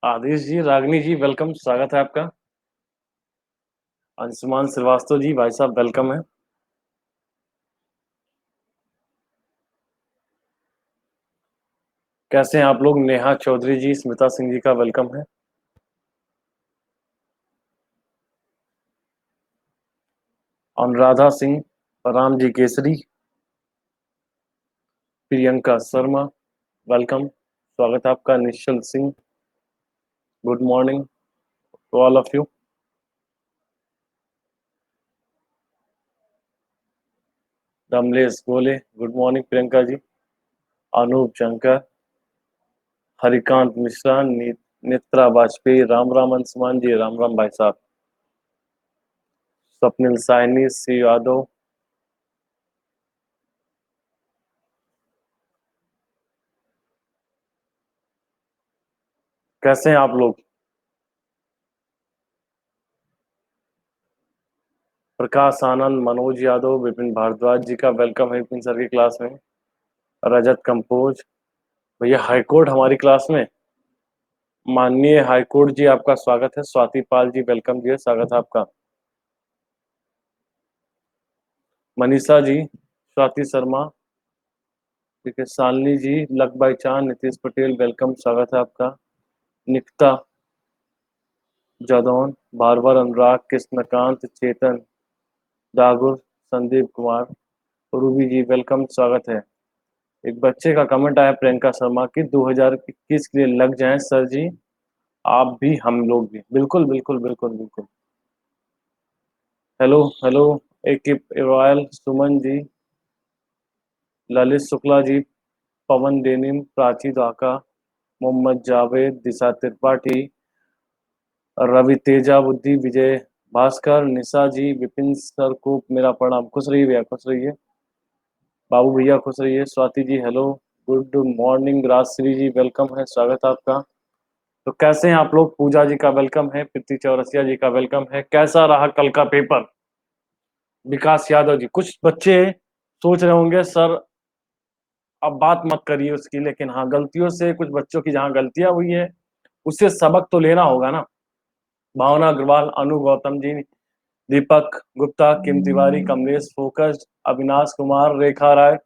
आदेश जी, रागिनी जी, welcome, स्वागत है आपका। अंशुमान श्रीवास्तव जी, भाई साहब वेलकम है। कैसे हैं आप लोग? नेहा चौधरी जी, स्मिता सिंह जी का वेलकम है। अनुराधा सिंह, राम जी केसरी, प्रियंका शर्मा, वेलकम, स्वागत है आपका। Nishchal Singh, good morning to all of you. Ramlesh Gole, good morning Priyanka ji. Anoop Shankar, Harikant Mishra, Netra Vajpayee, राम राम अंशुमान जी, राम राम भाई साहब। स्वप्निल साइनी, सी यादव, कैसे हैं आप लोग? प्रकाश आनंद, मनोज यादव, विपिन भारद्वाज जी का वेलकम है विपिन सर की क्लास में। रजत कंपोज, भैया हाईकोर्ट हमारी क्लास में। माननीय हाईकोर्ट जी, आपका स्वागत है। स्वाति पाल जी, वेलकम जी, स्वागत है आपका। मनीषा जी, स्वाति शर्मा, ठीक है। शालिनी जी, लक बाई चांद, नीतीश पटेल, वेलकम, स्वागत है आपका। निकिता जादौन, बारबर अनुराग, कृष्णकांत, चेतन दागुर, संदीप कुमार, रूबी जी, वेलकम, स्वागत है। एक बच्चे का कमेंट आया प्रियंका शर्मा की, 2021 के लिए लग जाएं सर जी, आप भी हम लोग भी। बिल्कुल बिल्कुल बिल्कुल बिल्कुल। हेलो हेलो, एक रॉयल, सुमन जी, ललित शुक्ला जी, पवन डेनिम, प्राची दाका, मोहम्मद जावेद, दिशा त्रिपाठी, रवि तेजा बुद्धि, विजय भास्कर, निशा जी, विपिन सर को मेरा प्रणाम। खुश रहिए भैया, खुश रहिए। बाबू भैया खुश रहिए। Swati ji hello, good morning. Rajshree जी वेलकम है, स्वागत है आपका। तो कैसे हैं आप लोग? पूजा जी का वेलकम है, प्रीति चौरसिया जी का वेलकम है। कैसा रहा कल का पेपर? विकास यादव जी, कुछ बच्चे सोच रहे होंगे सर अब बात मत करिए उसकी, लेकिन हाँ, गलतियों से कुछ बच्चों की जहाँ गलतियां हुई है उससे सबक तो लेना होगा ना। भावना अग्रवाल, अनु गौतम जी, दीपक गुप्ता, किम तिवारी, कमलेश फोकस, अविनाश कुमार, रेखा राय,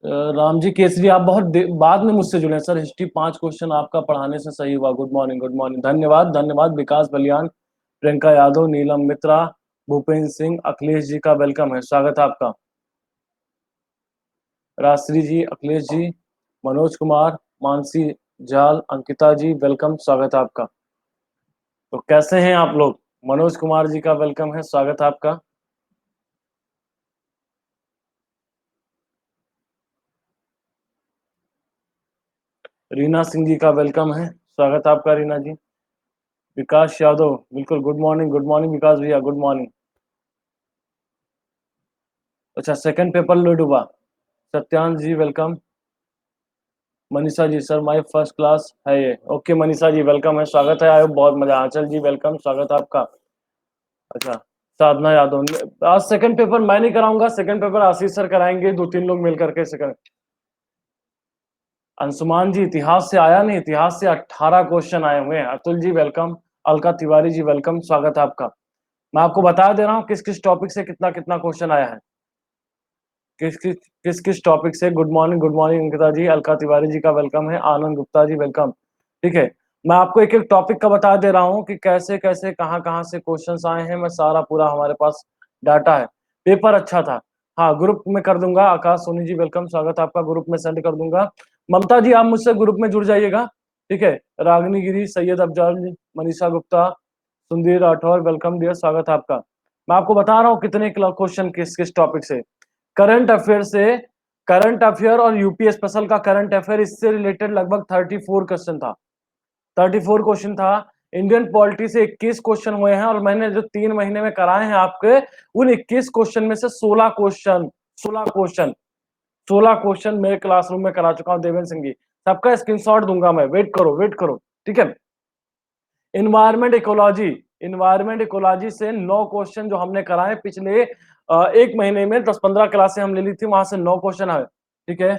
राम जी केसरी। आप बहुत बाद में मुझसे जुड़े सर। हिस्ट्री 5 क्वेश्चन आपका पढ़ाने से सही हुआ। गुड मॉर्निंग, गुड मॉर्निंग, धन्यवाद धन्यवाद। विकास बलियान, प्रियंका यादव, नीलम मित्रा, भूपेंद्र सिंह, अखिलेश जी का वेलकम है, स्वागत है आपका। राजश्री जी, अखिलेश जी, मनोज कुमार, मानसी जाल, अंकिता जी, वेलकम, स्वागत है आपका। तो कैसे हैं आप लोग? मनोज कुमार जी का वेलकम है, स्वागत है आपका। रीना सिंह जी का वेलकम है, स्वागत है आपका रीना जी। विकास यादव, बिल्कुल, गुड मॉर्निंग विकास भैया, गुड मॉर्निंग। अच्छा, सेकंड पेपर लोड हुआ। Satyansh ji welcome. Manisha ji, sir my first class है ये। ओके मनीषा जी, वेलकम है, स्वागत है, आयो बहुत मजा। आंचल जी वेलकम, स्वागत है आपका। अच्छा, साधना यादव, आज सेकंड पेपर मैं नहीं कराऊंगा, सेकंड पेपर आशीष सर कराएंगे, 2-3 लोग मिल करके सेकंड। अंशुमान जी, इतिहास से आया नहीं, इतिहास से 18 क्वेश्चन आए हुए हैं। अतुल जी वेलकम, अलका तिवारी जी वेलकम, स्वागत है आपका। मैं आपको बता दे रहा हूँ किस किस टॉपिक से कितना कितना क्वेश्चन आया है। किस किस टॉपिक से। गुड मॉर्निंग अंकिता जी, अलका तिवारी जी का वेलकम है, आनंद गुप्ता जी वेलकम। ठीक है, मैं आपको एक एक टॉपिक का बता दे रहा हूँ कि कैसे कैसे कहाँ कहाँ से क्वेश्चंस आए हैं। मैं सारा पूरा हमारे पास डाटा है। पेपर अच्छा था। हाँ, ग्रुप में कर दूंगा। आकाश सोनी जी वेलकम, स्वागत है आपका, ग्रुप में सेंड कर दूंगा। ममता जी, आप मुझसे ग्रुप में जुड़ जाइएगा। ठीक है, रागिनी गिरी, सैयद अफजल, मनीषा गुप्ता, सुंदर राठौर, वेलकम डियर, स्वागत है आपका। मैं आपको बता रहा हूँ कितने क्वेश्चन किस किस टॉपिक से। करंट अफेयर से, करंट अफेयर और यूपी स्पेशल का करंट अफेयर, इससे रिलेटेड लगभग 34 क्वेश्चन था। 34 क्वेश्चन था। इंडियन पॉलिटी से 21 क्वेश्चन हुए हैं, और मैंने जो 3 महीने में कराए हैं आपके, उन 21 क्वेश्चन में से 16 क्वेश्चन, 16 क्वेश्चन, 16 क्वेश्चन मेरे क्लासरूम में करा चुका हूं देवेंद्र सिंह जी। सबका स्क्रीनशॉट दूंगा मैं, वेट करो वेट करो। ठीक है, इन्वायरमेंट इकोलॉजी, इन्वायरमेंट इकोलॉजी से 9 क्वेश्चन जो हमने कराए पिछले 1 महीने में, 10-15 क्लासें हम ले ली थी, वहां से 9 क्वेश्चन आए। ठीक है,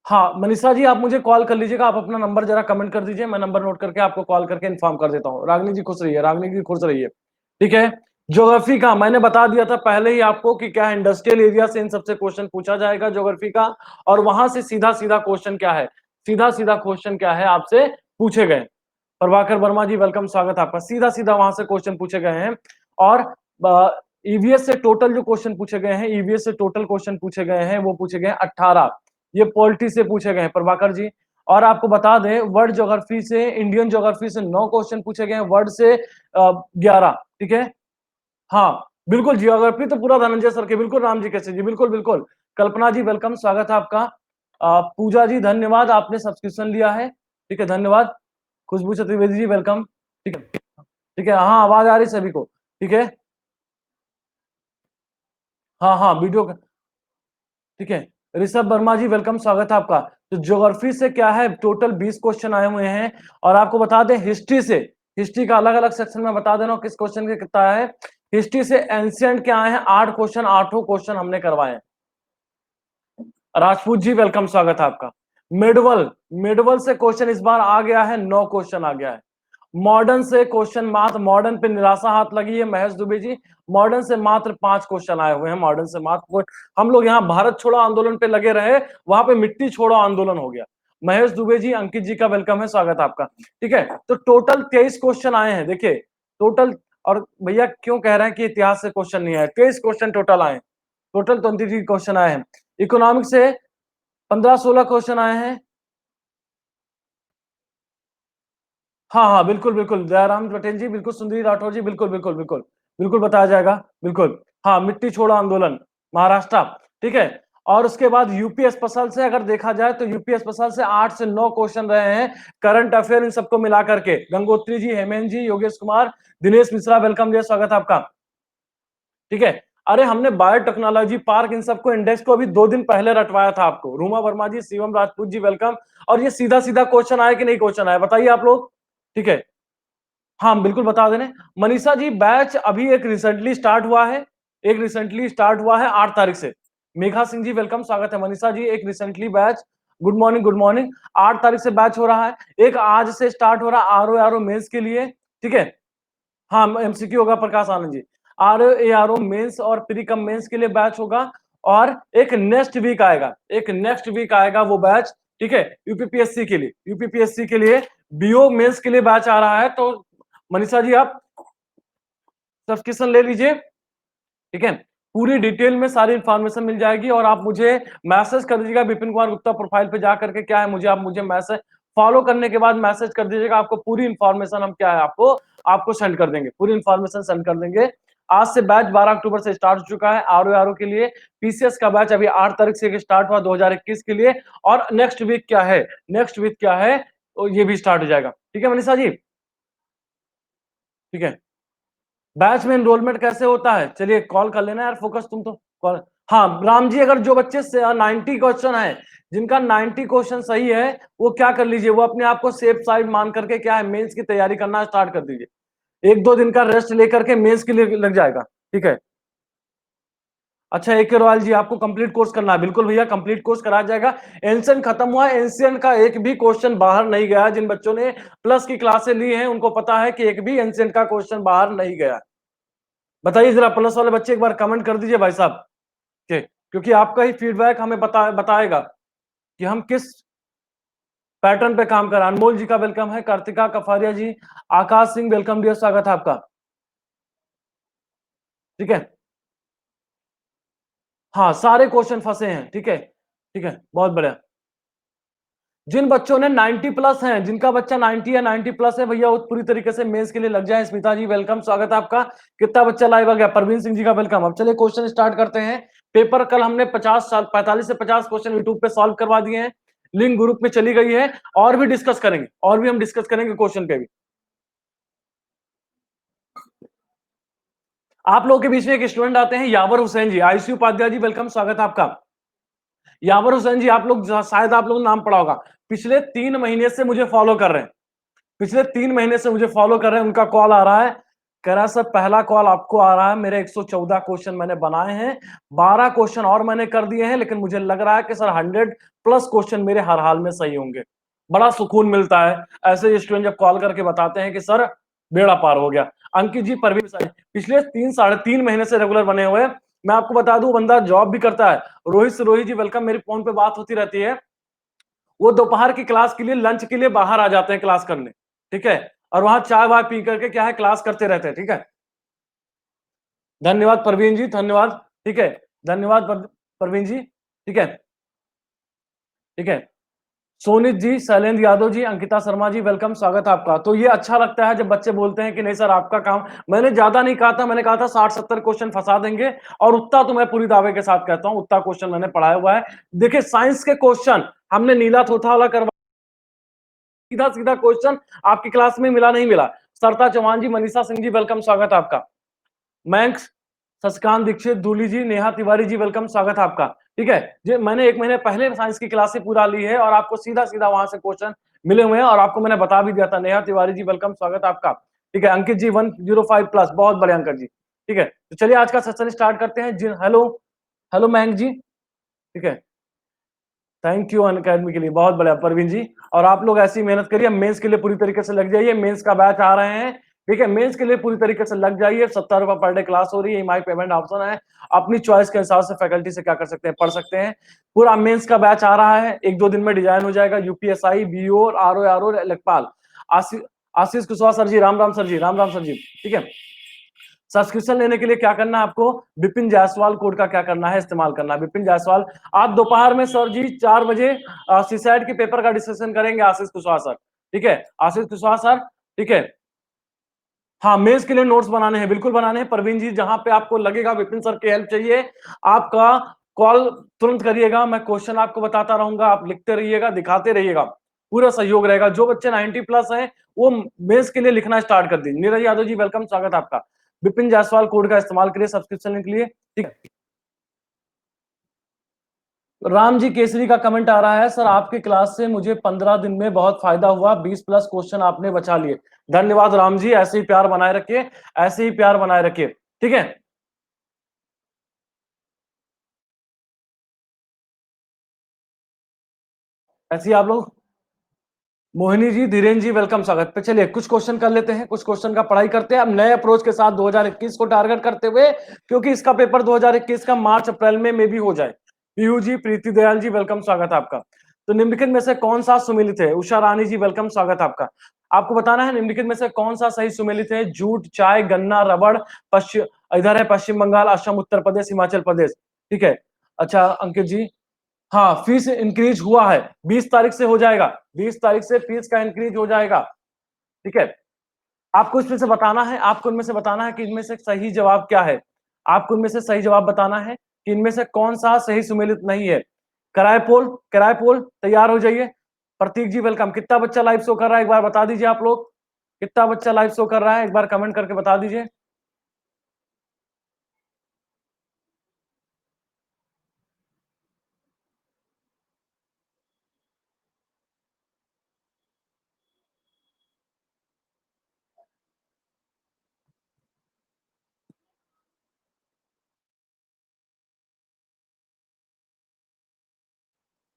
हाँ, मनीषा जी आप मुझे कॉल कर लीजिएगा, आप अपना नंबर ज़रा कमेंट कर दीजिए, मैं नंबर नोट करके आपको कॉल करके इन्फॉर्म कर देता हूँ। रागिनी जी खुश रहिए, रागिनी जी खुश रहिए, ठीक है? ज्योग्राफी का मैंने बता दिया था पहले ही आपको कि क्या है, इंडस्ट्रियल एरिया से इन सबसे क्वेश्चन पूछा जाएगा ज्योग्राफी का, और वहां से सीधा-सीधा क्वेश्चन क्या है, सीधा-सीधा क्वेश्चन क्या है आपसे पूछे गए। प्रभाकर वर्मा जी वेलकम, स्वागत है आपका। सीधा-सीधा वहां से क्वेश्चन पूछे गए हैं और ईवीएस से टोटल जो क्वेश्चन पूछे गए हैं, ईवीएस से टोटल क्वेश्चन पूछे गए हैं, वो पूछे गए हैं 18। ये पॉलिटी से पूछे गए हैं प्रभाकर जी। और आपको बता दें वर्ल्ड ज्योग्राफी से, इंडियन ज्योग्राफी से 9 क्वेश्चन पूछे गए हैं, वर्ल्ड से 11, ठीक है? हाँ, बिल्कुल ज्योग्राफी तो पूरा धनंजय सर के, बिल्कुल राम जी कैसे जी, बिल्कुल, बिल्कुल। कल्पना जी वेलकम, स्वागत है आपका। पूजा जी धन्यवाद, आपने सब्सक्रिप्शन लिया है, ठीक है, धन्यवाद। खुशबू चतुर्वेदी जी वेलकम, ठीक है, ठीक है, हाँ, आवाज आ रही सभी को, ठीक है? हाँ, हाँ, वीडियो ठीक है। ऋषभ वर्मा जी वेलकम, स्वागत है आपका। तो ज्योग्राफी से क्या है, टोटल 20 क्वेश्चन आए हुए हैं और आपको बता दें हिस्ट्री से, हिस्ट्री का अलग-अलग सेक्शन में बता दे रहा हूँ किस क्वेश्चन के कितना है। हिस्ट्री से एंशिएंट क्या आए हैं 8 क्वेश्चन, 8 क्वेश्चन हमने करवाए हैं। राजपूत जी वेलकम, स्वागत है आपका। मिडवल, मिडवल से क्वेश्चन इस बार आ गया है, 9 क्वेश्चन आ गया है। मॉडर्न से क्वेश्चन मात्र, मॉडर्न पे निराशा हाथ लगी है महेश दुबे जी। मॉडर्न से मात्र 5 क्वेश्चन आए हुए हैं, मॉडर्न से मात्र। हम लोग यहाँ भारत छोड़ो आंदोलन पे लगे रहे, वहां पे मिट्टी छोड़ो आंदोलन हो गया। महेश दुबे जी, अंकित जी का वेलकम है, स्वागत है आपका, ठीक है। तो टोटल 23 क्वेश्चन आए हैं, देखिए टोटल। और भैया क्यों कह रहे हैं कि इतिहास से क्वेश्चन नहीं आए, 23 क्वेश्चन टोटल आए, टोटल 23 क्वेश्चन आए हैं। इकोनॉमिक्स से 15-16 क्वेश्चन आए हैं। हाँ, हाँ, बिल्कुल, बिल्कुल। दयाराम पटेल जी, बिल्कुल, सुंदरी राठौर जी, बिल्कुल, बिल्कुल, बिल्कुल। बिल्कुल बताया जाएगा, बिल्कुल। हाँ, मिट्टी छोड़ो आंदोलन, महाराष्ट्र, ठीक है? और उसके बाद यूपी स्पेशल से अगर देखा जाए तो यूपी स्पेशल से 8 से 9 क्वेश्चन रहे हैं, करंट अफेयर इन सबको मिला करके। गंगोत्री जी, हेमंत जी, योगेश कुमार, दिनेश मिश्रा, वेलकम जी, स्वागत है आपका, ठीक है? अरे हमने बायोटेक्नोलॉजी पार्क इन सबको इंडेक्स को अभी 2 दिन पहले रटवाया था आपको। रूमा वर्मा जी, शिवम राजपूत जी, वेलकम। और ये सीधा-सीधा क्वेश्चन आया कि नहीं क्वेश्चन आया, बताइए आप लोग, ठीक है? हाँ, बिल्कुल बता दे रहे हैं। मनीषा जी बैच अभी एक रिसेंटली स्टार्ट हुआ है, एक रिसेंटली स्टार्ट हुआ है 8 तारीख से। मेघा सिंह जी वेलकम, स्वागत है। मनीषा जी एक recently batch, good morning, good morning. 8 तारीख से बैच हो रहा है। एक आज से स्टार्ट हो रहा है आरओ मेंस के लिए, ठीक है? हाँ, एमसीक्यू होगा प्रकाश आनंद जी। आरओ मेंस और प्री कम मेंस के लिए बैच होगा। और एक नेक्स्ट वीक आएगा, एक नेक्स्ट वीक आएगा वो बैच, ठीक है? यूपीपीएससी के लिए, यूपीपीएससी के लिए बीओ मेंस के लिए बैच आ रहा है। तो मनीषा जी आप सब्सक्रिप्शन ले लीजिए, ठीक है? पूरी डिटेल में सारी इंफॉर्मेशन मिल जाएगी और आप मुझे मैसेज कर दीजिएगा विपिन कुमार गुप्ता प्रोफाइल पे जा करके, क्या है मुझे, आप मुझे मैसेज फॉलो करने के बाद मैसेज कर दीजिएगा, आपको पूरी इंफॉर्मेशन हम क्या है आपको आपको सेंड कर देंगे, पूरी इंफॉर्मेशन सेंड कर देंगे। आज से बैच 12 अक्टूबर से स्टार्ट हो चुका है आरओ के लिए। पीसीएस का बैच अभी 8 तारीख से स्टार्ट हुआ 2021 के लिए। और नेक्स्ट वीक क्या है, नेक्स्ट वीक क्या है, तो ये भी स्टार्ट हो जाएगा, ठीक है मनीषा जी, ठीक है? बैच में एनरोलमेंट कैसे होता है, चलिए कॉल कर लेना यार, फोकस तुम तो कॉल। हाँ राम जी, अगर जो बच्चे 90 क्वेश्चन है, जिनका 90 क्वेश्चन सही है, वो क्या कर लीजिए, वो अपने आप को सेफ साइड मान करके क्या है मेंस की तैयारी करना स्टार्ट कर दीजिए। 1-2 दिन का रेस्ट लेकर के मेंस के लिए लग जाएगा, ठीक है? अच्छा एके रॉयल जी, आपको कंप्लीट कोर्स करना है, बिल्कुल भैया कंप्लीट कोर्स कराया जाएगा। एंशिएंट खत्म हुआ है, एंशिएंट का एक भी क्वेश्चन बाहर नहीं गया। जिन बच्चों ने प्लस की क्लासें ली हैं उनको पता है कि एक भी एंशिएंट का क्वेश्चन बाहर नहीं गया। बताइए जरा प्लस वाले बच्चे एक बार कमेंट कर दीजिए भाई साहब के, क्योंकि आपका ही फीडबैक हमें बताएगा कि हम किस पैटर्न पे काम कर रहे हैं। अनमोल जी का वेलकम है, कार्तिका कफारिया जी, आकाश सिंह वेलकम डियर, स्वागत है आपका, ठीक है? हाँ सारे क्वेश्चन फंसे हैं, ठीक है, ठीक है, बहुत बढ़िया। जिन बच्चों ने 90 प्लस हैं, जिनका बच्चा 90 या 90 प्लस है भैया, वो पूरी तरीके से मेंस के लिए लग जाए। स्मिता जी वेलकम, स्वागत है आपका। कितना बच्चा लाइव आ गया, परवीन सिंह जी का वेलकम। अब चलिए क्वेश्चन स्टार्ट करते हैं। पेपर कल हमने 45 से 50 क्वेश्चन यूट्यूब पे सॉल्व करवा दिए हैं, लिंक ग्रुप में चली गई है। और भी डिस्कस करेंगे, और भी हम डिस्कस करेंगे क्वेश्चन पे भी। आप लोगों के बीच में एक स्टूडेंट आते हैं, यावर हुसैन जी, आयुषी उपाध्याय जी वेलकम, स्वागत है आपका। यावर हुसैन जी, आप लोग शायद आप लोगों ने नाम पढ़ा होगा, पिछले 3 महीने से मुझे फॉलो कर रहे हैं, पिछले 3 महीने से मुझे फॉलो कर रहे हैं, उनका कॉल आ रहा है। कह रहा है सर पहला कॉल आपको आ रहा है, मेरे 114 क्वेश्चन मैंने बनाए हैं, 12 क्वेश्चन और मैंने कर दिए हैं, लेकिन मुझे लग रहा है कि सर 100 प्लस क्वेश्चन मेरे हर हाल में सही होंगे। बड़ा सुकून मिलता है ऐसे स्टूडेंट जब कॉल करके बताते हैं कि सर बेड़ा पार हो गया। अंकित जी, परवीन साहब पिछले 3 साढ़े 3 महीने से रेगुलर बने हुए हैं। मैं आपको बता दूं, बंदा जॉब भी करता है। रोहित जी वेलकम, मेरी फोन पे बात होती रहती है। वो दोपहर की क्लास के लिए, लंच के लिए बाहर आ जाते हैं क्लास करने, ठीक है, और वहां चाय वाय पी करके क्या है क्लास करते रहते हैं, ठीक है। धन्यवाद प्रवीण जी, धन्यवाद, ठीक है, धन्यवाद प्रवीण जी, ठीक है, ठीक है। सोनित जी, शैलेंद्र यादव जी, अंकिता शर्मा जी, वेलकम, स्वागत है आपका। तो ये अच्छा लगता है जब बच्चे बोलते हैं कि नहीं सर आपका काम, मैंने ज्यादा नहीं कहा था, मैंने कहा था 60-70 क्वेश्चन फंसा देंगे, और उतना तो मैं पूरी दावे के साथ कहता हूं, उतना क्वेश्चन मैंने पढ़ाया हुआ है। देखिए साइंस के क्वेश्चन हमने नीला थोथा वाला करवा, सीधा सीधा क्वेश्चन आपकी क्लास में मिला नहीं मिला। सरता चौहान जी, मनीषा सिंह जी, वेलकम, स्वागत है आपका। मैंक्स, शशिकांत दीक्षित, दूली जी, नेहा तिवारी जी, वेलकम, स्वागत है आपका, ठीक है। जी मैंने 1 महीने पहले साइंस की क्लासेस पूरा ली है और आपको सीधा सीधा वहां से क्वेश्चन मिले हुए हैं, और आपको मैंने बता भी दिया था। नेहा तिवारी जी वेलकम, स्वागत है आपका, ठीक है। अंकित जी 105 प्लस, बहुत बढ़िया अंकित जी, ठीक है। तो चलिए आज का सेशन स्टार्ट करते हैं जी। हेलो, हेलो मयंक जी, ठीक है, थैंक यू अनअकैडमी के लिए, बहुत बढ़िया परवीन जी। और आप लोग ऐसी मेहनत करिए, मेंस के लिए पूरी तरीके से लग जाइए, मेंस का बैच आ रहे हैं, ठीक है। मेंस के लिए पूरी तरीके से लग जाइए, 70 रुपए पर डे क्लास हो रही है, ईएमआई पेमेंट ऑप्शन है, अपनी चॉइस के हिसाब से फैकल्टी से क्या कर सकते हैं, पढ़ सकते हैं। पूरा मेंस का बैच आ रहा है, 1-2 दिन में डिजाइन हो जाएगा, यूपीएसआई, बीओ, आरओ, लेखपाल। आशीष आशीष कुशवाहा सर जी, राम राम सर जी, राम राम सर जी, ठीक है। सब्सक्रिप्शन लेने के लिए क्या करना है आपको, विपिन जायसवाल कोड का क्या करना है, इस्तेमाल करना है, विपिन जायसवाल। आज दोपहर में सर जी 4 बजे सीसैट के पेपर का डिस्कशन करेंगे आशीष कुशवाहा सर, ठीक है, आशीष कुशवाहा सर, ठीक है। हाँ, मेंस के लिए नोट्स बनाने हैं, बिल्कुल बनाने हैं परवीन जी। जहां पे आपको लगेगा विपिन सर की हेल्प चाहिए, आपका कॉल तुरंत करिएगा, मैं क्वेश्चन आपको बताता रहूंगा, आप लिखते रहिएगा, दिखाते रहिएगा, पूरा सहयोग रहेगा। जो बच्चे 90 प्लस हैं वो मेंस के लिए लिखना स्टार्ट कर दीजिए। नीरज यादव जी वेलकम, स्वागत है आपका। विपिन जायसवाल कोड का इस्तेमाल करिए सब्सक्रिप्शन लेने के लिए, ठीक है। राम जी केसरी का कमेंट आ रहा है, सर आपकी क्लास से मुझे 15 दिन में बहुत फायदा हुआ, 20 प्लस क्वेश्चन आपने बचा लिए। धन्यवाद राम जी, ऐसे ही प्यार बनाए रखिए, ऐसे ही प्यार बनाए रखिए, ठीक है। ऐसे ही आप लोग, मोहिनी जी, धीरेन्द्र जी, वेलकम, स्वागत पे। चलिए कुछ क्वेश्चन कर लेते हैं, कुछ क्वेश्चन का पढ़ाई करते हैं अब नए अप्रोच के साथ 2021 को टारगेट करते हुए, क्योंकि इसका पेपर 2021 का मार्च अप्रैल में भी हो जाए। पीयू जी, प्रीति दयाल जी, वेलकम, स्वागत है आपका। तो निम्नलिखित में से कौन सा सुमेलित है, उषा रानी जी वेलकम, स्वागत है आपका। आपको बताना है निम्नलिखित में से कौन सा सही सुमेलित है, जूट, चाय, गन्ना, रबड़, पश्चिम, इधर है पश्चिम बंगाल, असम, उत्तर प्रदेश, हिमाचल प्रदेश, ठीक है। अच्छा अंकित जी, हाँ फीस इंक्रीज हुआ है, 20 तारीख से हो जाएगा, 20 तारीख से फीस का इंक्रीज हो जाएगा, ठीक है। आपको इसमें से बताना है, आपको इनमें से बताना है कि इनमें से सही जवाब क्या है, आपको इनमें से सही जवाब बताना है कि इनमें से कौन सा सही सुमेलित नहीं है। कराए पोल तैयार हो जाइए। प्रतीक जी वेलकम, कितना बच्चा लाइव शो कर रहा है एक बार बता दीजिए आप लोग, कितना बच्चा लाइव शो कर रहा है एक बार कमेंट करके बता दीजिए।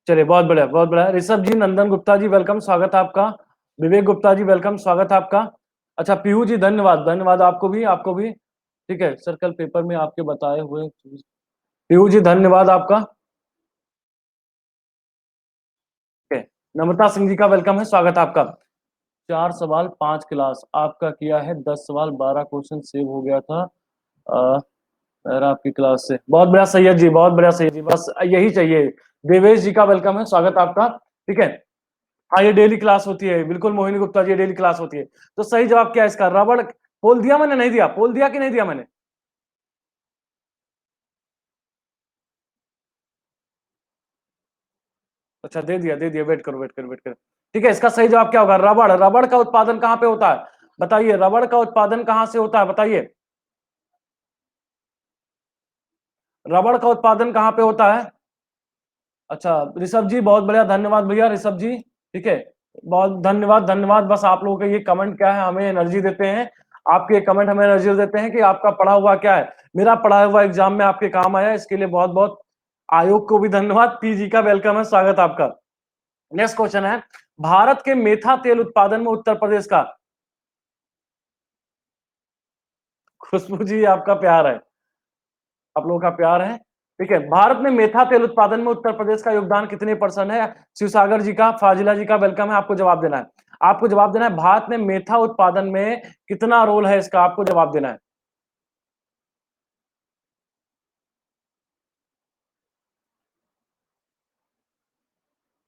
चलिए बहुत बढ़िया, बहुत बढ़िया। ऋषभ जी, नंदन गुप्ता जी वेलकम, स्वागत है आपका। विवेक गुप्ता जी वेलकम, स्वागत है आपका। अच्छा पीयू जी, धन्यवाद, धन्यवाद आपको भी, आपको भी, ठीक है। सर कल पेपर में आपके बताए हुए, पीयू जी धन्यवाद आपका, ठीक है। नम्रता सिंह जी का वेलकम है, स्वागत है आपका। 4 सवाल 5 क्लास आपका किया है, 10 सवाल 12 क्वेश्चन सेव हो गया था सर आपकी क्लास से। बहुत बढ़िया सैयद जी, बहुत बढ़िया सैयद जी, बस यही चाहिए। देवेश जी का वेलकम है, स्वागत है आपका, ठीक है। हाँ ये डेली क्लास होती है, बिल्कुल मोहिनी गुप्ता जी, डेली क्लास होती है। तो सही जवाब क्या है इसका, रबड़। पोल दिया मैंने, नहीं दिया, पोल दिया कि नहीं दिया मैंने। अच्छा दे दिया, वेट करो, वेट करो, वेट करो, ठीक है। इसका सही जवाब क्या होगा, रबड़। रबड़ का उत्पादन कहाँ पे होता है बताइए, रबड़ का उत्पादन कहाँ से होता है बताइए, रबड़ का उत्पादन कहाँ पे होता है। अच्छा ऋषभ जी, बहुत बढ़िया, धन्यवाद भैया ऋषभ जी, ठीक है। बहुत धन्यवाद, धन्यवाद। बस आप लोगों के ये कमेंट क्या है, हमें एनर्जी देते हैं। आपके कमेंट हमें एनर्जी देते हैं कि आपका पढ़ा हुआ क्या है। मेरा पढ़ा हुआ एग्जाम में आपके काम आया, इसके लिए बहुत बहुत आयोग को भी धन्यवाद। पीजी का वेलकम है, स्वागत आपका। नेक्स्ट क्वेश्चन है, भारत के मेथा तेल उत्पादन में उत्तर प्रदेश का, खुशबू जी आपका प्यार है, आप लोगों का प्यार है। ठीक है, भारत में मेथा तेल उत्पादन में उत्तर प्रदेश का योगदान कितने परसेंट है? शिवसागर जी का, फाजिला जी का वेलकम है, आपको जवाब देना है। आपको जवाब देना है, भारत में मेथा उत्पादन में कितना रोल है इसका, आपको जवाब देना है।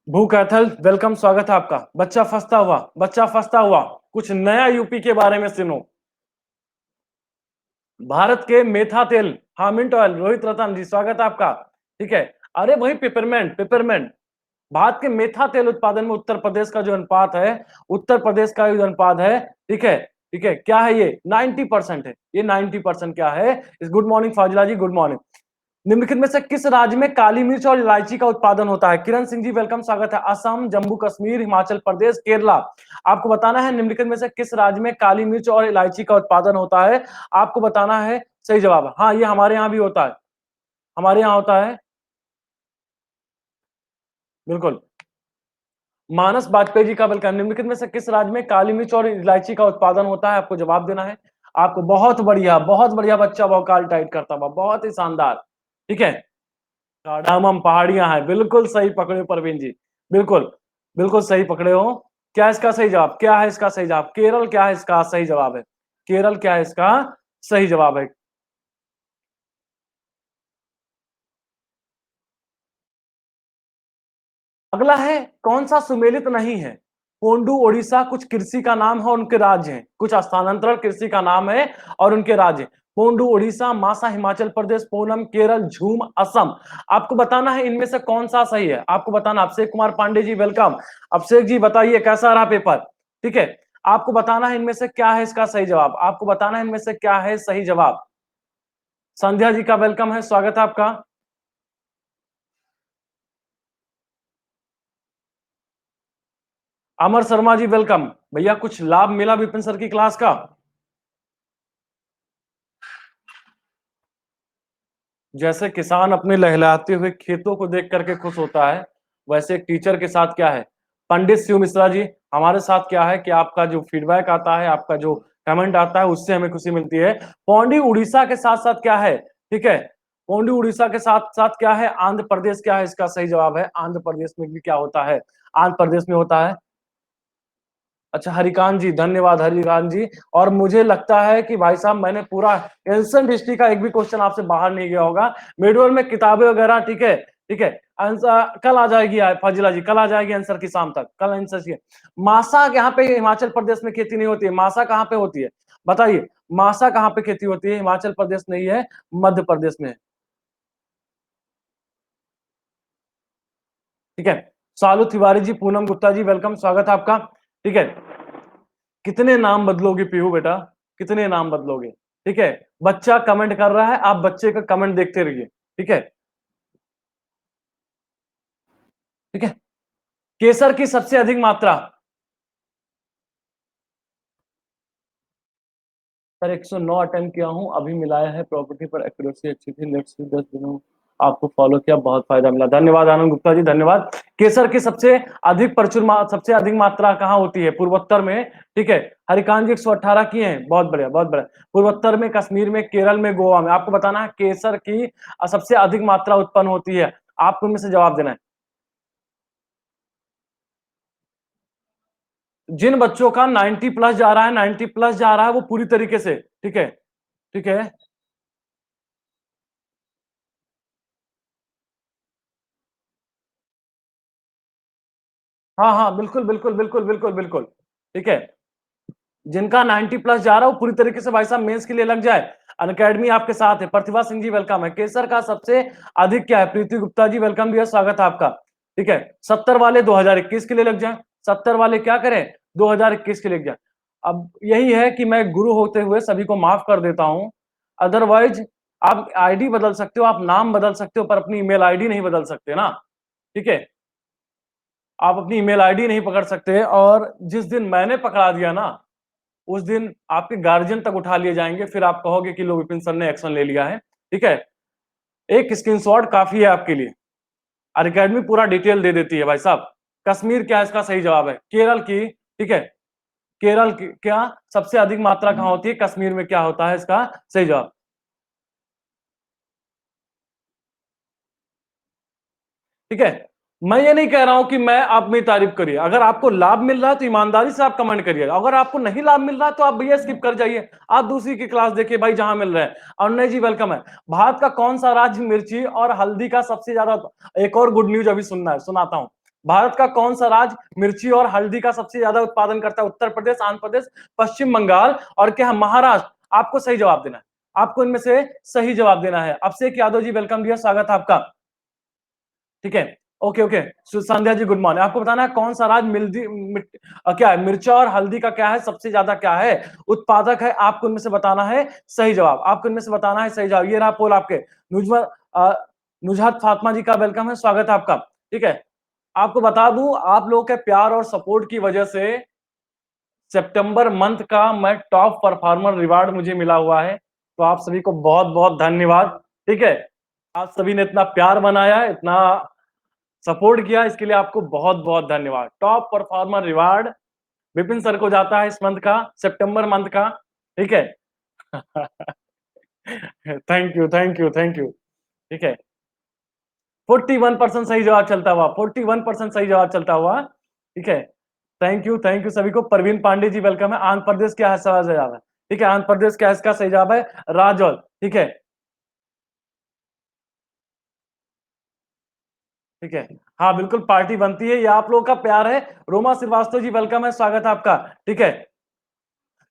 भू कैथल वेलकम, स्वागत है आपका। बच्चा फंसता हुआ, बच्चा फंसता हुआ, कुछ नया यूपी के बारे में सुनो। भारत के मेथा तेल, हाँ मिंट ऑयल, रोहित रतन जी स्वागत है आपका। ठीक है, अरे वही पेपरमेंट, पेपरमेंट। भारत के मेथा तेल उत्पादन में उत्तर प्रदेश का जो अनुपात है, उत्तर प्रदेश का जो अनुपात है, ठीक है, ठीक है, क्या है ये? 90% है, ये 90% क्या है? इस गुड मॉर्निंग फाजिला जी, गुड मॉर्निंग। निम्नलिखित में से किस राज्य में काली मिर्च और इलायची का उत्पादन होता है? किरण सिंह जी वेलकम, स्वागत है। असम, जम्मू कश्मीर, हिमाचल प्रदेश, केरला। आपको बताना है निम्नलिखित में से किस राज्य में काली मिर्च और इलायची का उत्पादन होता है, आपको बताना है सही जवाब। हाँ, ये हमारे यहाँ भी होता है, हमारे यहाँ होता है, बिल्कुल। मानस बाजपेयी जी का वेलकम। निम्नलिखित में से किस राज्य में काली मिर्च और इलायची का उत्पादन होता है, आपको जवाब देना है। आपको बहुत बढ़िया बच्चा वोकाल टाइट करता हुआ, बहुत ही शानदार। ठीक है, कार्डामम पहाड़ियां हैं, बिल्कुल सही पकड़े हो परवीन जी, बिल्कुल, बिल्कुल सही पकड़े हो। क्या इसका सही जवाब, क्या है इसका सही जवाब? केरल क्या है इसका सही जवाब है? केरल क्या है इसका सही जवाब है? अगला है, कौन सा सुमेलित नहीं है? पोंडू ओडिशा कुछ कृषि का नाम है और उनके राज्य हैं, कुछ स्थानांतरण कृषि का नाम है और उनके राज्य। पोंडू ओडिशा, मासा हिमाचल प्रदेश, पूनम केरल, झूम असम। आपको बताना है इनमें से कौन सा सही है, आपको बताना। अभिषेक कुमार पांडे जी वेलकम। अभिषेक जी बताइए कैसा रहा पेपर? ठीक है, आपको बताना है इनमें से क्या है इसका सही जवाब, आपको बताना है इनमें से क्या है सही जवाब। संध्या जी का वेलकम है, स्वागत है आपका। अमर शर्मा जी वेलकम। भैया कुछ लाभ मिला विपिन सर की क्लास का? जैसे किसान अपने लहलहाते हुए खेतों को देख करके खुश होता है, वैसे एक टीचर के साथ क्या है? पंडित शिव मिश्रा जी, हमारे साथ क्या है कि आपका जो फीडबैक आता है, आपका जो कमेंट आता है, उससे हमें खुशी मिलती है। पौंडी उड़ीसा के साथ साथ क्या है? ठीक है, पौंडी उड़ीसा के साथ साथ क्या है? आंध्र प्रदेश क्या है इसका सही जवाब है? आंध्र प्रदेश में भी क्या होता है? आंध्र प्रदेश में होता है। अच्छा हरिकांत जी, धन्यवाद हरिकांत जी। और मुझे लगता है कि भाई साहब मैंने पूरा एंशिएंट हिस्ट्री का एक भी क्वेश्चन आपसे बाहर नहीं गया होगा। मिडल में किताबें वगैरह, ठीक है, ठीक है। आंसर कल आ जाएगी फाजिला जी, कल आ जाएगी आंसर की शाम तक, कल आंसर की। मासा यहाँ पे हिमाचल प्रदेश में खेती नहीं होती है, मासा कहाँ पे होती है बताइए? मासा कहाँ पे खेती होती है? हिमाचल प्रदेश नहीं है, मध्य प्रदेश में है। ठीक है, सालू तिवारी जी, पूनम गुप्ता जी वेलकम, स्वागत है आपका। ठीक है, कितने नाम बदलोगे पीहू बेटा, कितने नाम बदलोगे? ठीक है, बच्चा कमेंट कर रहा है, आप बच्चे का कमेंट देखते रहिए। ठीक है, ठीक है। केसर की सबसे अधिक मात्रा, सर 109 अटेम्प्ट किया हूं, अभी मिलाया है, प्रॉपर्टी पर एक्यूरेसी अच्छी थी, लेट्स सी 10 दिनों आपको फॉलो किया, बहुत फायदा मिला, धन्यवाद आनंद गुप्ता जी, धन्यवाद। केसर की सबसे अधिक सबसे अधिक मात्रा कहाँ होती है? पूर्वोत्तर में। ठीक है, हरिकांत जी 118 किए हैं, बहुत बढ़िया, बहुत बढ़िया। पूर्वोत्तर में, कश्मीर में, केरल में, गोवा में। आपको बताना है केसर की सबसे अधिक मात्रा उत्पन्न होती है, आपको इनमें से जवाब देना है। जिन बच्चों का 90 प्लस जा रहा है, 90 प्लस जा रहा है, वो पूरी तरीके से, ठीक है, ठीक है, हाँ हाँ बिल्कुल बिल्कुल बिल्कुल बिल्कुल बिल्कुल। ठीक है, जिनका 90 प्लस जा रहा है वो पूरी तरीके से भाई साहब मेंस के लिए लग जाए। अनअकैडमी आपके साथ है, प्रतिभा सिंह जी वेलकम है। केसर का सबसे अधिक क्या है? प्रीति गुप्ता जी वेलकम भैया, स्वागत है आपका। ठीक है, 70 वाले 2021 के लिए लग जाए, 70 वाले क्या करें? 2021 के लिए लग जाए। अब यही है कि मैं गुरु होते हुए सभी को माफ कर देता हूं, अदरवाइज आप आईडी बदल सकते हो, आप नाम बदल सकते हो, पर अपनी ईमेल आईडी नहीं बदल सकते ना। ठीक है, आप अपनी ईमेल आईडी नहीं पकड़ सकते, और जिस दिन मैंने पकड़ा दिया ना, उस दिन आपके गार्जियन तक उठा लिए जाएंगे, फिर आप कहोगे कि लो विपिन सर ने एक्शन ले लिया है। ठीक है, एक स्क्रीनशॉट काफी है आपके लिए। अनअकैडमी पूरा डिटेल दे देती है भाई साहब। कश्मीर क्या इसका सही जवाब है? केरल की, ठीक है, केरल की क्या सबसे अधिक मात्रा कहां होती है? कश्मीर में क्या होता है इसका सही जवाब? ठीक है, मैं ये नहीं कह रहा हूं कि मैं आप मेरी तारीफ करिए, अगर आपको लाभ मिल रहा है तो ईमानदारी से आप कमेंट करिए, अगर आपको नहीं लाभ मिल रहा है तो आप भैया स्किप कर जाइए, आप दूसरी की क्लास देखिए भाई जहां मिल रहा है। अरुण जी वेलकम है। भारत का कौन सा राज्य मिर्ची और हल्दी का सबसे ज्यादा, एक और गुड न्यूज अभी सुनना है, सुनाता हूं। भारत का कौन सा राज्य मिर्ची और हल्दी का सबसे ज्यादा उत्पादन करता है? उत्तर प्रदेश, आंध्र प्रदेश, पश्चिम बंगाल और क्या महाराष्ट्र? आपको सही जवाब देना है, आपको इनमें से सही जवाब देना है। अभिषेक यादव जी वेलकम दिया, स्वागत है आपका। ठीक है, okay okay. Sandhya ji good morning. आपको बताना है कौन सा राज्य क्या है, मिर्चा और हल्दी का क्या है सबसे ज्यादा क्या है उत्पादक है? आपको इनमें से बताना है सही जवाब, आपको इनमें से बताना है सही जवाब। ये रहा पोल आपके। नुजहत फातिमा जी का वेलकम है, स्वागत है आपका। ठीक है, आपको बता दूं आप लोगों के प्यार और सपोर्ट की वजह से सितंबर मंथ का मैं टॉप परफॉर्मर रिवार्ड मुझे मिला हुआ है, तो आप सभी को बहुत बहुत धन्यवाद। ठीक है, आप सभी ने इतना प्यार बनाया, इतना सपोर्ट किया, इसके लिए आपको बहुत बहुत धन्यवाद। Top performer reward Vipin sir को जाता है इस मंथ का, सितंबर मंथ का। ठीक है thank you thank you thank you. ठीक है, 41% सही जवाब चलता हुआ, 41% सही जवाब चलता हुआ। ठीक है, थैंक यू सभी को। प्रवीण पांडे जी वेलकम है। आंध्र प्रदेश क्या है सही जवाब है? ठीक है, आंध्र प्रदेश क्या है इसका सही जवाब है? राजौल। ठीक है, ठीक है, हाँ बिल्कुल पार्टी बनती है, ये आप लोगों का प्यार है। रोमा श्रीवास्तव जी वेलकम है, स्वागत है आपका। ठीक है,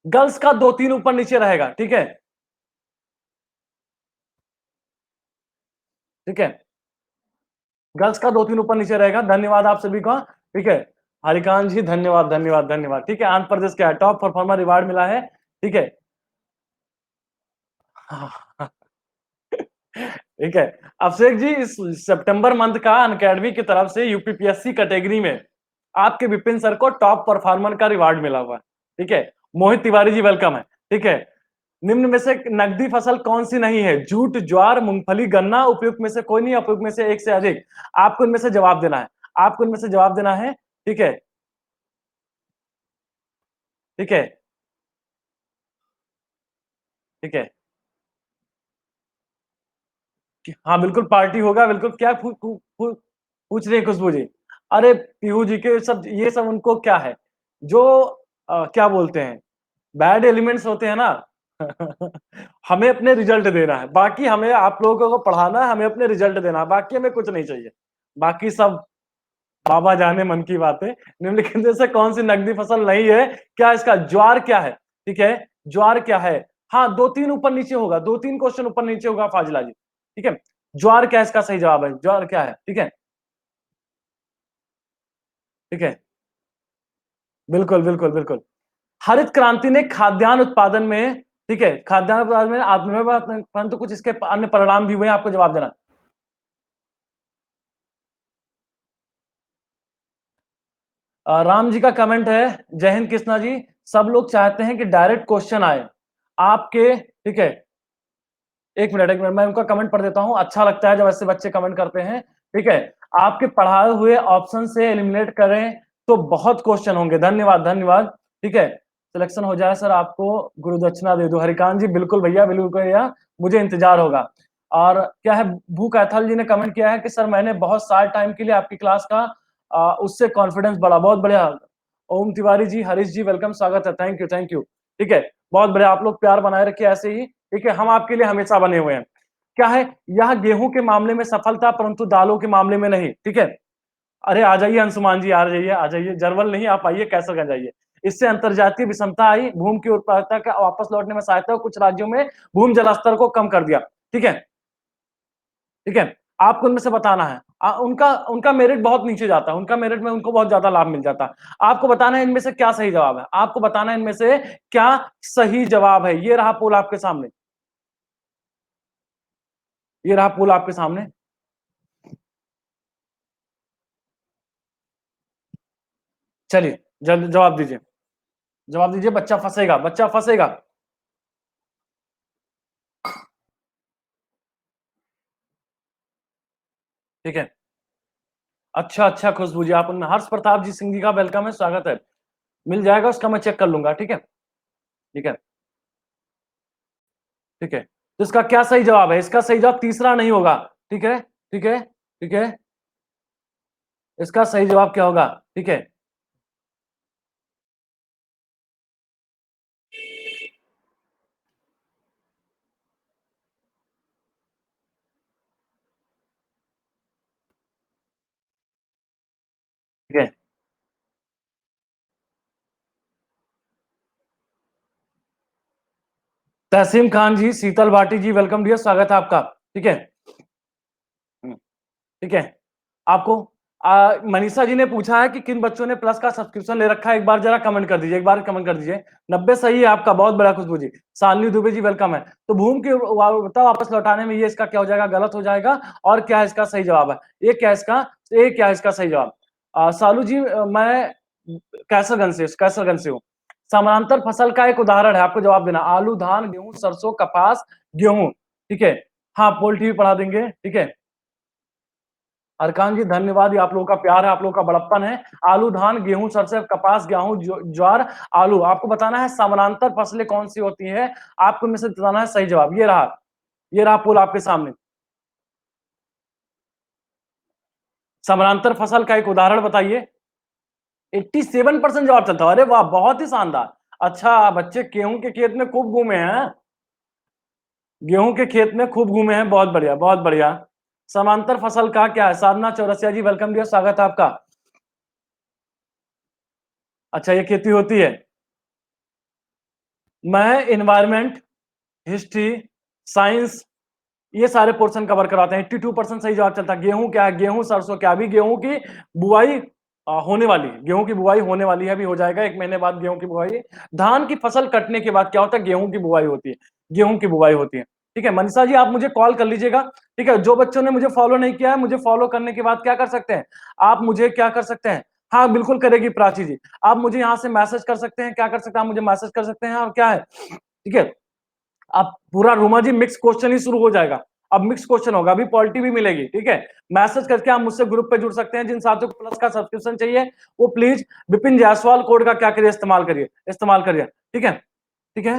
गर्ल्स का 2-3 ऊपर नीचे रहेगा। ठीक है, ठीक है, गर्ल्स का 2-3 ऊपर नीचे रहेगा। धन्यवाद आप सभी का। ठीक है, हरिकांत जी धन्यवाद धन्यवाद धन्यवाद। ठीक है, आंध्र प्रदेश क्या है? टॉप परफॉर्मर रिवार्ड मिला है। ठीक है ठीक है, अभिषेक जी इस सितंबर मंथ का अनअकैडमी की तरफ से यूपीपीएससी कैटेगरी में आपके विपिन सर को टॉप परफॉर्मर का रिवार्ड मिला हुआ है। ठीक है, मोहित तिवारी जी वेलकम है। ठीक है, निम्न में से नकदी फसल कौन सी नहीं है? जूट, ज्वार, मूंगफली, गन्ना। उपयुक्त में से कोई नहीं, उपयुक्त में से एक से अधिक। आपको इनमें से जवाब देना है, आपको इनमें से जवाब देना है। ठीक है, ठीक है, ठीक है, हाँ बिल्कुल पार्टी होगा बिल्कुल। क्या पूछ रहे हैं खुशबू जी? अरे पीहू जी के सब ये सब उनको क्या है, जो क्या बोलते हैं, बैड एलिमेंट्स होते हैं ना हमें अपने रिजल्ट देना है, बाकी हमें आप लोगों को पढ़ाना है, हमें अपने रिजल्ट देना है, बाकी हमें कुछ नहीं चाहिए। बाकी सब बाबा जाने मन की बातें। निम्नलिखित में से कौन सी नकदी फसल नहीं है? क्या इसका ज्वार क्या है? ठीक है, ज्वार क्या है? हाँ 2-3 ऊपर नीचे होगा, 2-3 क्वेश्चन ऊपर नीचे होगा फाजिला जी। ठीक है, ज्वार क्या इसका सही जवाब है? ज्वार क्या है? ठीक है, ठीक है, बिल्कुल बिल्कुल बिल्कुल। हरित क्रांति ने खाद्यान्न उत्पादन में, ठीक है, खाद्यान्न उत्पादन में आत्मनिर्भर, परंतु कुछ इसके अन्य परिणाम भी हुए हैं, आपको जवाब देना। राम जी का कमेंट है, जय हिंद कृष्णा जी। सब लोग चाहते हैं कि डायरेक्ट क्वेश्चन आए आपके। ठीक है, एक मिनट मैं उनका कमेंट पढ़ देता हूं, अच्छा लगता है जब ऐसे बच्चे कमेंट करते हैं। ठीक है, आपके पढ़ाए हुए ऑप्शन से एलिमिनेट करें तो बहुत क्वेश्चन होंगे। धन्यवाद धन्यवाद। ठीक है, सिलेक्शन हो जाए सर आपको गुरु दक्षिणा दे दो। हरिकांत जी बिल्कुल भैया बिल्कुल भैया, मुझे इंतजार होगा। और क्या है, भू कैथल जी ने कमेंट किया है कि सर मैंने बहुत साल टाइम के लिए आपकी क्लास का उससे कॉन्फिडेंस बढ़ा, बहुत बढ़िया। ओम तिवारी जी, हरीश जी वेलकम, स्वागत है, थैंक यू थैंक यू। ठीक है, बहुत बढ़िया, आप लोग प्यार बनाए रखिए ऐसे ही। ठीक है, हम आपके लिए हमेशा बने हुए हैं। क्या है, यह गेहूं के मामले में सफल था परंतु दालों के मामले में नहीं। ठीक है, अरे आ जाइए अंशुमान जी, आ जाइए आ जाइए, जरवल नहीं आप आइए, कैसे कर जाइए। इससे अंतरजातीय विषमता आई, भूमि की उर्वरता का वापस लौटने में सहायता, कुछ राज्यों में भूमि जलस्तर को कम कर दिया। ठीक है, ठीक है, आपको उनमें से बताना है। उनका उनका मेरिट बहुत नीचे जाता है, उनका मेरिट में उनको बहुत ज्यादा लाभ मिल जाता है। आपको बताना है इनमें से क्या सही जवाब है, आपको बताना है इनमें से क्या सही जवाब है। ये रहा पोल आपके सामने, ये रहा पोल आपके सामने। चलिए जल्द जवाब दीजिए। जवाब दीजिए, बच्चा फंसेगा, बच्चा फंसेगा। ठीक है। अच्छा, अच्छा खुशबू जी, आप उनमें हर्ष प्रताप जी सिंह जी का वेलकम है, स्वागत है। मिल जाएगा, उसका मैं चेक कर लूँगा, ठीक है? ठीक है, ठीक है। तो इसका क्या सही जवाब है? इसका सही जवाब तीसरा नहीं होगा, ठीक है? ठीक है, ठीक है। इसका सही जवाब क्या होगा? ठीक है, ठीक है। तहसीन खान जी, शीतल भाटी जी, वेलकम डियर, स्वागत है आपका, ठीक है? हुँ, ठीक है। आपको मनीषा जी ने पूछा है कि किन बच्चों ने प्लस का सब्सक्रिप्शन ले रखा है, एक बार जरा कमेंट कर दीजिए, एक बार कमेंट कर दीजिए। 90 सही है आपका, बहुत बड़ा खुशबू जी। शालिनी दुबे जी वेलकम है। तो भूम के बताओ वापस लौटाने में ये इसका क्या हो जाएगा? गलत हो जाएगा। और क्या इसका सही जवाब है? ये क्या इसका सही जवाब? सालू जी, मैं कैसरगंज से हूँ। समानांतर फसल का एक उदाहरण है, आपको जवाब देना। आलू, धान, गेहूं, सरसों, कपास, गेहूं, ठीक है। हाँ, पोल्ट्री भी पढ़ा देंगे, ठीक है। अरकान जी धन्यवाद, ये आप लोगों का प्यार है, आप लोगों का बड़प्पन है। आलू, धान, गेहूं, सरसों, कपास, गेहूं, ज्वार, आलू, आपको बताना है समानांतर फसलें कौन सी होती है। आपको इनमें से बताना है सही जवाब। ये रहा पोल आपके सामने। समानांतर फसल का एक उदाहरण बताइए। 87% जवाब चलता है, अरे वाह, बहुत ही शानदार। अच्छा, बच्चे गेहूं के खेत में खूब घूमे हैं। गेहूं के खेत में खूब घूमे हैं, बहुत बढ़िया, बहुत बढ़िया। समांतर फसल का क्या है? साधना चौरसिया जी वेलकम दिया, स्वागत है आपका। अच्छा, ये खेती होती है। मैं इन्वायरमेंट, हिस्ट्री, साइंस, ये सारे पोर्शन कवर करवाते हैं। 82% सही जवाब चलता है। गेहूं क्या है? गेहूं, सरसों क्या? अभी गेहूं की बुआई होने वाली है। गेहूं की बुआई होने वाली है, अभी हो जाएगा 1 महीने बाद गेहूं की बुआई। धान की फसल कटने के बाद क्या होता है? गेहूं की बुआई होती है। गेहूं की बुआई होती है, ठीक है। मनीषा जी, आप मुझे कॉल कर लीजिएगा, ठीक है। जो बच्चों ने मुझे फॉलो नहीं किया है, मुझे फॉलो करने के बाद क्या कर सकते हैं? आप मुझे क्या कर सकते हैं? हाँ, बिल्कुल करेगी प्राची जी। आप मुझे यहाँ से मैसेज कर सकते हैं, क्या कर सकते हैं? आप मुझे मैसेज कर सकते हैं, और क्या है, ठीक है। अब पूरा रूमा जी मिक्स क्वेश्चन ही शुरू हो जाएगा। अब मिक्स क्वेश्चन होगा, अभी पॉलिटी भी मिलेगी, ठीक है। मैसेज करके आप मुझसे ग्रुप पे जुड़ सकते हैं। जिन साथियों को प्लस का सब्सक्रिप्शन चाहिए, वो प्लीज विपिन जायसवाल कोड का क्या करिए? इस्तेमाल करिए, ठीक है, ठीक है।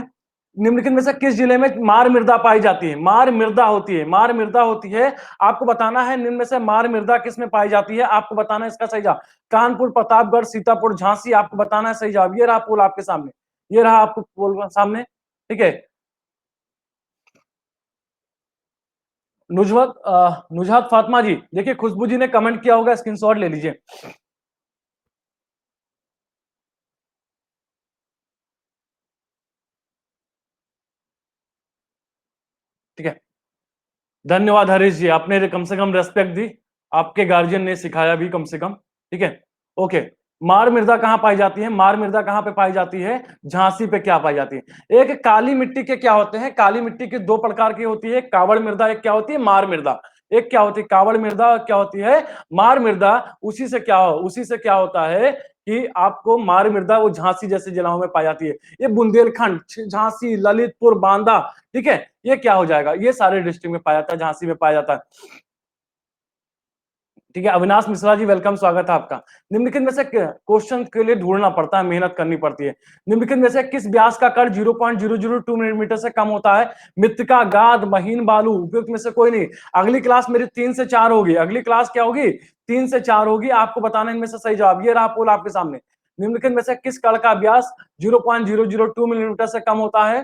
निम्नलिखित में से किस जिले में मार मृदा पाई जाती है? मार मृदा होती है, मार मृदा होती है। आपको बताना है निम्न में से मार मृदा किस में पाई जाती है। आपको बताना है इसका सही जवाब। कानपुर, प्रतापगढ़, सीतापुर, झांसी, आपको बताना है सही जवाब। ये रहा पोल आपके सामने, ये रहा आपको पोल सामने, ठीक है। नुजहत फातिमा जी, देखिए खुशबू जी ने कमेंट किया होगा, स्क्रीनशॉट ले लीजिए। ठीक है, धन्यवाद हरीश जी, आपने कम से कम रेस्पेक्ट दी। आपके गार्जियन ने सिखाया भी कम से कम, ठीक है। ओके, मार मृदा कहां पाई जाती है? मार मृदा कहां पे पाई जाती है? झांसी पे क्या पाई जाती है? एक काली मिट्टी के क्या होते हैं? काली मिट्टी की दो प्रकार की होती है, कावड़ मृदा, एक क्या होती है? मार मृदा। एक क्या होती है? कावड़ मृदा, क्या होती है? मार मृदा। उसी से क्या होता है कि आपको मार मृदा वो झांसी जैसे जिलाओं में पाई जाती है। ये बुंदेलखंड, झांसी, ललितपुर, बांदा, ठीक है, ये क्या हो जाएगा? ये सारे डिस्ट्रिक्ट में पाया जाता है, झांसी में पाया जाता है, ठीक है। अविनाश मिश्रा जी वेलकम, स्वागत है आपका। निम्नलिखित में से क्वेश्चन के लिए ढूंढना पड़ता है, मेहनत करनी पड़ती है। निम्नलिखित में से किस व्यास का कण 0.002 मिलीमीटर से कम होता है? मृत्तिका, गाद, महीन बालू, उपयुक्त में से कोई नहीं। अगली क्लास मेरी 3 से 4 होगी, अगली क्लास क्या होगी? 3 से 4 होगी। आपको बताना इनमें से सही जवाब। ये रहा पोल आपके सामने। निम्नलिखित में से किस कण का व्यास 0.002 मिलीमीटर से कम होता है?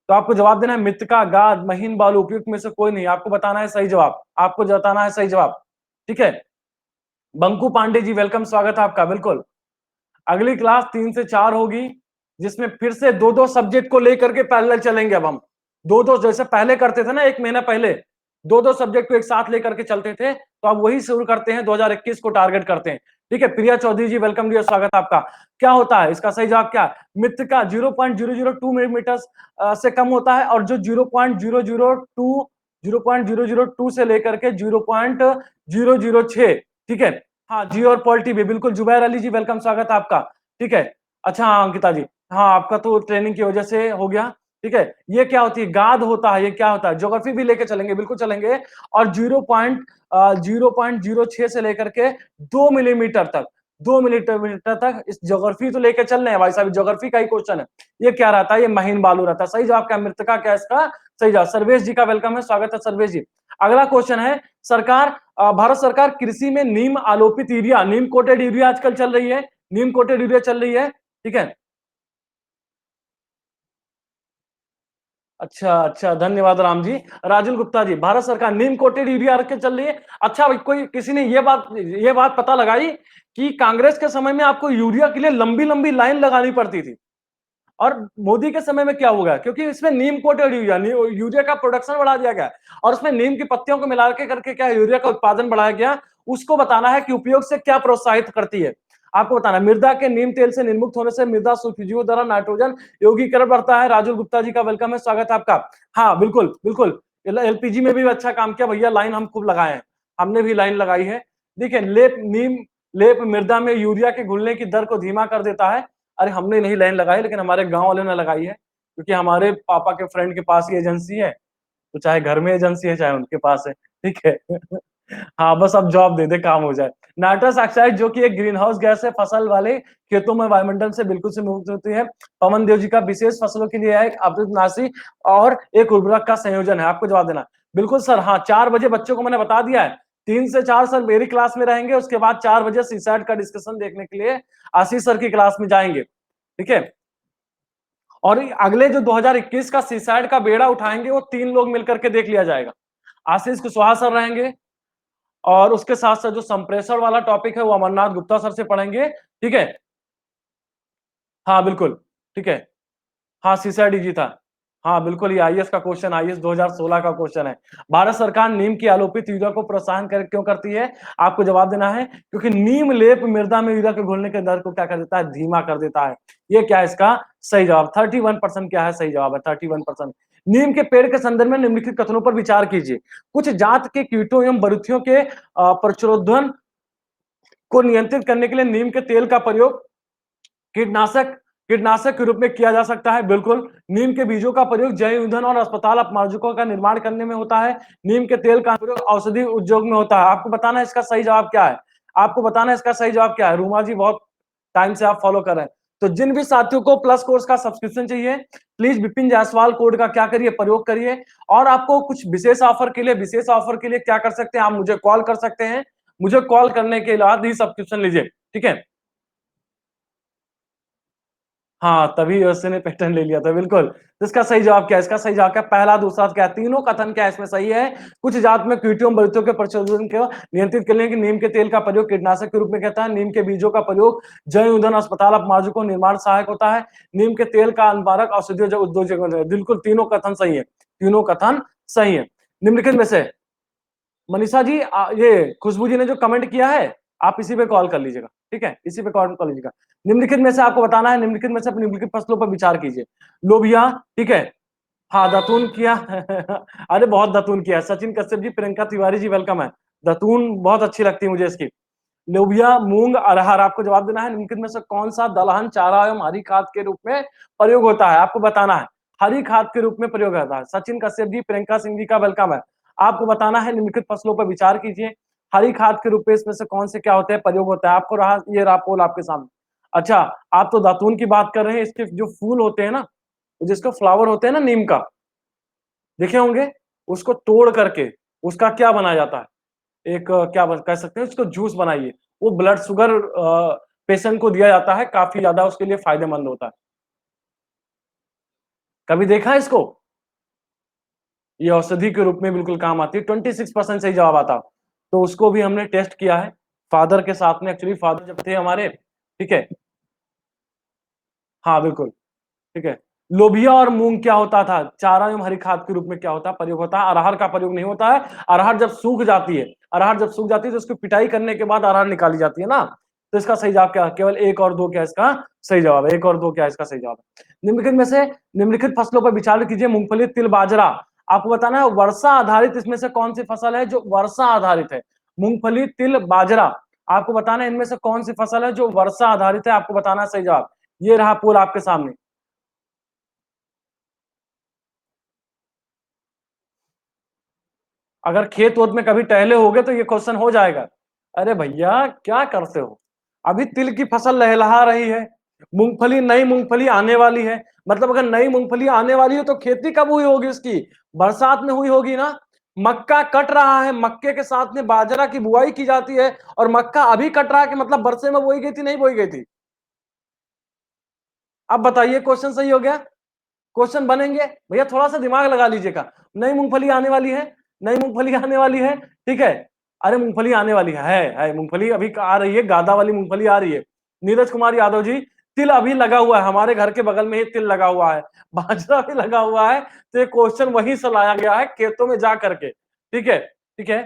तो आपको जवाब देना है मृत्तिका, गाद, महीन बालू, उपयुक्त में से कोई नहीं। आपको बताना है सही जवाब, आपको बताना है सही जवाब, ठीक है। बंकू पांडे जी वेलकम, स्वागत है आपका, बिल्कुल। अगली क्लास 3 से 4 होगी, जिसमें फिर से दो दो सब्जेक्ट को लेकर के पैरेलल चलेंगे। अब हम दो दो, जैसे पहले करते थे ना 1 महीना पहले, दो दो सब्जेक्ट को एक साथ लेकर के चलते थे, तो अब वही शुरू करते हैं, 2021 को टारगेट करते हैं, ठीक है। प्रिया चौधरी जी वेलकम डियर, स्वागत है आपका। क्या होता है इसका सही जवाब? क्या है? मृत्तिका 0.002 मिलीमीटर से कम होता है, और जो 0.002 से लेकर के 0.006, ठीक है। हाँ, जी और पॉलिटी भी, बिल्कुल। जुबैर अली जी वेलकम, स्वागत है आपका, ठीक है। अच्छा हाँ, अंकिता जी। हाँ, आपका तो ट्रेनिंग की वजह से हो गया, ठीक है? ये क्या होती है? गाद होता है, ये क्या होता है? ज्योग्राफी भी लेके चलेंगे, बिल्कुल चलेंगे और 0.06 से लेकर के 2 मिलीमीटर तक 2 मिलीमीटर तक इस ज्योग्राफी तो लेके चल रहे हैं भाई साहब, ज्योग्राफी का ही क्वेश्चन है। ये क्या रहता है? ये महीन बालू रहता है। सही जवाब क्या? मृत्तिका क्या है इसका सही जवाब? सर्वेश जी का वेलकम है, स्वागत है सर्वेश जी। अगला क्वेश्चन है, भारत सरकार कृषि में नीम आलोपित यूरिया, नीम कोटेड यूरिया आजकल चल रही है, नीम कोटेड यूरिया चल रही है, ठीक है? अच्छा अच्छा, धन्यवाद राम जी। राजुल गुप्ता जी, भारत सरकार नीम कोटेड यूरिया रख के चल रही है। अच्छा भाई, कोई किसी ने ये बात पता लगाई कि कांग्रेस के समय में आपको यूरिया के लिए लंबी लंबी लाइन लगानी पड़ती थी और मोदी के समय में क्या होगा? क्योंकि इसमें नीम कोटेड यूरिया का प्रोडक्शन बढ़ा दिया गया और उसमें नीम की पत्तियों को मिला के करके क्या यूरिया का उत्पादन बढ़ाया गया। उसको बताना है कि उपयोग से क्या प्रोत्साहित करती है। आपको बताना है, मृदा के नीम तेल से निर्मुक्त होने से मृदा सुखजीवों द्वारा नाइट्रोजन यौगीकरण बढ़ता है। राजुल गुप्ता जी का वेलकम है, स्वागत है आपका। हाँ बिल्कुल बिल्कुल, एलपीजी में भी अच्छा काम किया भैया, लाइन हम खूब लगाए हैं, हमने भी लाइन लगाई है। देखिए, लेप मृदा में यूरिया के घुलने की दर को धीमा कर देता है। अरे हमने नहीं लाइन लगाई, लेकिन हमारे गांव वाले ने लगाई है, क्योंकि हमारे पापा के फ्रेंड के पास ही एजेंसी है, तो चाहे घर में एजेंसी है चाहे उनके पास है, ठीक है। हाँ, बस अब जॉब दे दे, काम हो जाए। नाइट्रस ऑक्साइड जो कि एक ग्रीन हाउस गैस है, फसल वाले खेतों में वायुमंडल से बिल्कुल से मुक्त होती है। पवन देव जी का विशेष फसलों के लिए है, एक अमृतनाशी और एक उर्वरक का संयोजन है। आपको जवाब देना। बिल्कुल सर, हाँ 4 बजे बच्चों को मैंने बता दिया है, 3 से 4 सर मेरी क्लास में रहेंगे, उसके बाद 4 बजे सीसैट का डिस्कशन देखने के लिए आशीष सर की क्लास में जाएंगे, ठीक है। और अगले जो 2021 का सीसैट का बेड़ा उठाएंगे, वो 3 लोग मिलकर के देख लिया जाएगा। आशीष कुशवाहा सर रहेंगे और उसके साथ साथ जो संप्रेषण वाला टॉपिक है वो अमरनाथ गुप्ता सर से पढ़ेंगे, ठीक है। हाँ बिल्कुल, ठीक है। हाँ, सीसैट इजी था। हाँ बिल्कुल, ये आईएएस का क्वेश्चन, आईएएस 2016 का क्वेश्चन है। भारत सरकार नीम की आलोपित यूरिया को प्रोत्साहन क्यों करती है? आपको जवाब देना है, क्योंकि नीम लेप मृदा में यूरिया के घुलने के दर को क्या कर देता है? धीमा कर देता है। ये क्या है इसका सही जवाब? 31% क्या है सही जवाब है? 31%। नीम के पेड़ के संदर्भ में निम्नलिखित कथनों पर विचार कीजिए। कुछ जात के कीटों एवं बरुथियों के प्रचुरोधन को नियंत्रित करने के लिए नीम के तेल का प्रयोग कीटनाशक कीटनाशक के रूप में किया जा सकता है। बिल्कुल, नीम के बीजों का प्रयोग जैव ईंधन और अस्पताल अपमार्जकों का निर्माण करने में होता है। नीम के तेल का प्रयोग औषधि उद्योग में होता है। आपको बताना है इसका सही जवाब क्या है? आपको बताना है इसका सही जवाब क्या है? रूमा जी, बहुत टाइम से आप फॉलो कर रहे हैं। तो जिन भी साथियों को प्लस कोर्स का सब्सक्रिप्शन चाहिए, प्लीज विपिन जायसवाल कोड का क्या करिए? प्रयोग करिए। और आपको कुछ विशेष ऑफर के लिए क्या कर सकते हैं? आप मुझे कॉल कर सकते हैं। मुझे कॉल करने के बाद ही सब्सक्रिप्शन लीजिए, ठीक है। हाँ, तभी यूएसए ने पैटर्न ले लिया था, बिल्कुल। तो इसका सही जवाब क्या है? इसका सही जवाब क्या है? पहला, दूसरा क्या है? तीनों कथन क्या है इसमें सही है? कुछ जात में कीटों बरुतियों के प्रचलन को नियंत्रित करने के नीम के तेल का प्रयोग कीटनाशक के रूप में कहता है। नीम के बीजों का प्रयोग जैव ईंधन, अस्पताल अपमार्जकों निर्माण सहायक होता है। नीम के तेल का अनबारक औषधीय उद्योग, बिल्कुल तीनों कथन सही है, तीनों कथन सही है। निम्नलिखित में से मनीषा जी, ये खुशबू जी ने जो कमेंट किया है, आप इसी पे कॉल कर लीजिएगा, ठीक है, इसी पे कॉल कर लीजिएगा। निम्नलिखित में से आपको बताना है, निम्नलिखित में से अपनी निम्नलिखित फसलों पर विचार कीजिए। लोबिया, ठीक है। हाँ, दातून किया। अरे बहुत दातून किया है। सचिन कश्यप जी, प्रियंका तिवारी जी, वेलकम है। दातून बहुत अच्छी लगती है मुझे इसकी। लोबिया, मूंग, अरहर, आपको जवाब देना है निम्नलिखित में से कौन सा दलहन चारा एवं हरी खाद के रूप में प्रयोग होता है? आपको बताना है, हरी खाद के रूप में प्रयोग होता है। सचिन कश्यप जी, प्रियंका सिंह जी का वेलकम है। आपको बताना है, निम्नलिखित फसलों पर विचार कीजिए, हरी खाद के रूप में इसमें से कौन से क्या होते हैं, प्रयोग होता है? आपको रहा ये रहा पोल आपके सामने। अच्छा, आप तो दातून की बात कर रहे हैं, इसके जो फूल होते हैं ना, जिसका फ्लावर होते हैं ना नीम का, देखे होंगे, उसको तोड़ करके उसका क्या बनाया जाता है? एक कह सकते हैं उसको जूस बनाइए। वो ब्लड शुगर पेशेंट को दिया जाता है, काफी ज्यादा उसके लिए फायदेमंद होता है। कभी देखा है इसको? ये औषधि के रूप में बिल्कुल काम आती है। 26% सही जवाब आता। तो उसको भी हमने टेस्ट किया है फादर के साथ में। एक्चुअली फादर जब थे हमारे, ठीक है। हाँ बिल्कुल, ठीक है। लोबिया और मूंग क्या होता था? चारा एवं हरी खाद के रूप में क्या होता है? प्रयोग होता है। अरहर का प्रयोग नहीं होता है। अरहर जब सूख जाती है, अरहर जब सूख जाती है तो उसकी पिटाई करने के बाद अरहर निकाली जाती है ना। तो इसका सही जवाब क्या है? केवल एक और दो क्या इसका सही जवाब है? एक और दो क्या इसका सही जवाब है? निम्नलिखित में से निम्नलिखित फसलों पर विचार कीजिए। मूंगफली, तिल, बाजरा। आपको बताना है वर्षा आधारित इसमें से कौन सी फसल है जो वर्षा आधारित है? मूंगफली, तिल, बाजरा। आपको बताना है इनमें से कौन सी फसल है जो वर्षा आधारित है? आपको बताना है सही जवाब। ये रहा पोल आपके सामने। अगर खेत वोत में कभी टहले होगे तो ये क्वेश्चन हो जाएगा। अरे भैया क्या करते हो? अभी तिल की फसल लहलहा रही है, मूंगफली, नई मूंगफली आने वाली है। मतलब अगर नई मूंगफली आने वाली है तो खेती कब हुई होगी उसकी? बरसात में हुई होगी ना। मक्का कट रहा है, मक्के के साथ में बाजरा की बुआई की जाती है, और मक्का अभी कट रहा है कि मतलब बरसे में बोई गई थी, नहीं बोई गई थी? अब बताइए क्वेश्चन सही हो गया? क्वेश्चन बनेंगे भैया, थोड़ा सा दिमाग लगा लीजिएगा। नई मूंगफली आने वाली है, नई मूंगफली आने वाली है, ठीक है। अरे मूंगफली आने वाली है मूंगफली अभी आ रही है, गादा वाली मूंगफली आ रही है। नीरज कुमार यादव जी, तिल अभी लगा हुआ है, हमारे घर के बगल में ही तिल लगा हुआ है, बाजरा भी लगा हुआ है। तो ये क्वेश्चन वहीं से लाया गया है, खेतों में जा करके, ठीक है, ठीक है।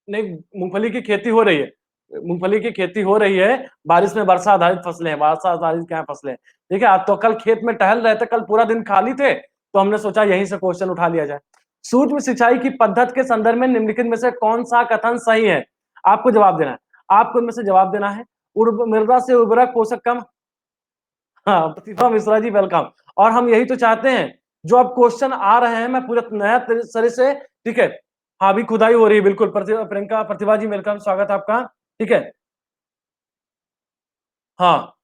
नहीं, मूंगफली की खेती हो रही है, मूंगफली की खेती हो रही है। बारिश में वर्षा आधारित फसलें हैं, वर्षा आधारित क्या फसलें हैं, ठीक है। आज तो कल खेत में टहल रहे थे, कल पूरा दिन खाली थे, तो हमने सोचा यहीं से क्वेश्चन उठा लिया जाए। सूक्ष्म सिंचाई की पद्धति के संदर्भ में निम्नलिखित में से कौन सा कथन सही है? आपको जवाब देना है, आपको इनमें से जवाब देना है। मृदा से उर्वरक पोषक कम। हाँ, प्रतिभा मिश्रा जी वेलकम। और हम यही तो चाहते हैं, जो अब क्वेश्चन आ रहे हैं, मैं पूरा नया तरह से, ठीक है। हाँ, अभी खुदाई हो रही है, बिल्कुल। प्रतिभा, प्रियंका, प्रतिभा जी वेलकम, स्वागत है आपका, ठीक है। हाँ,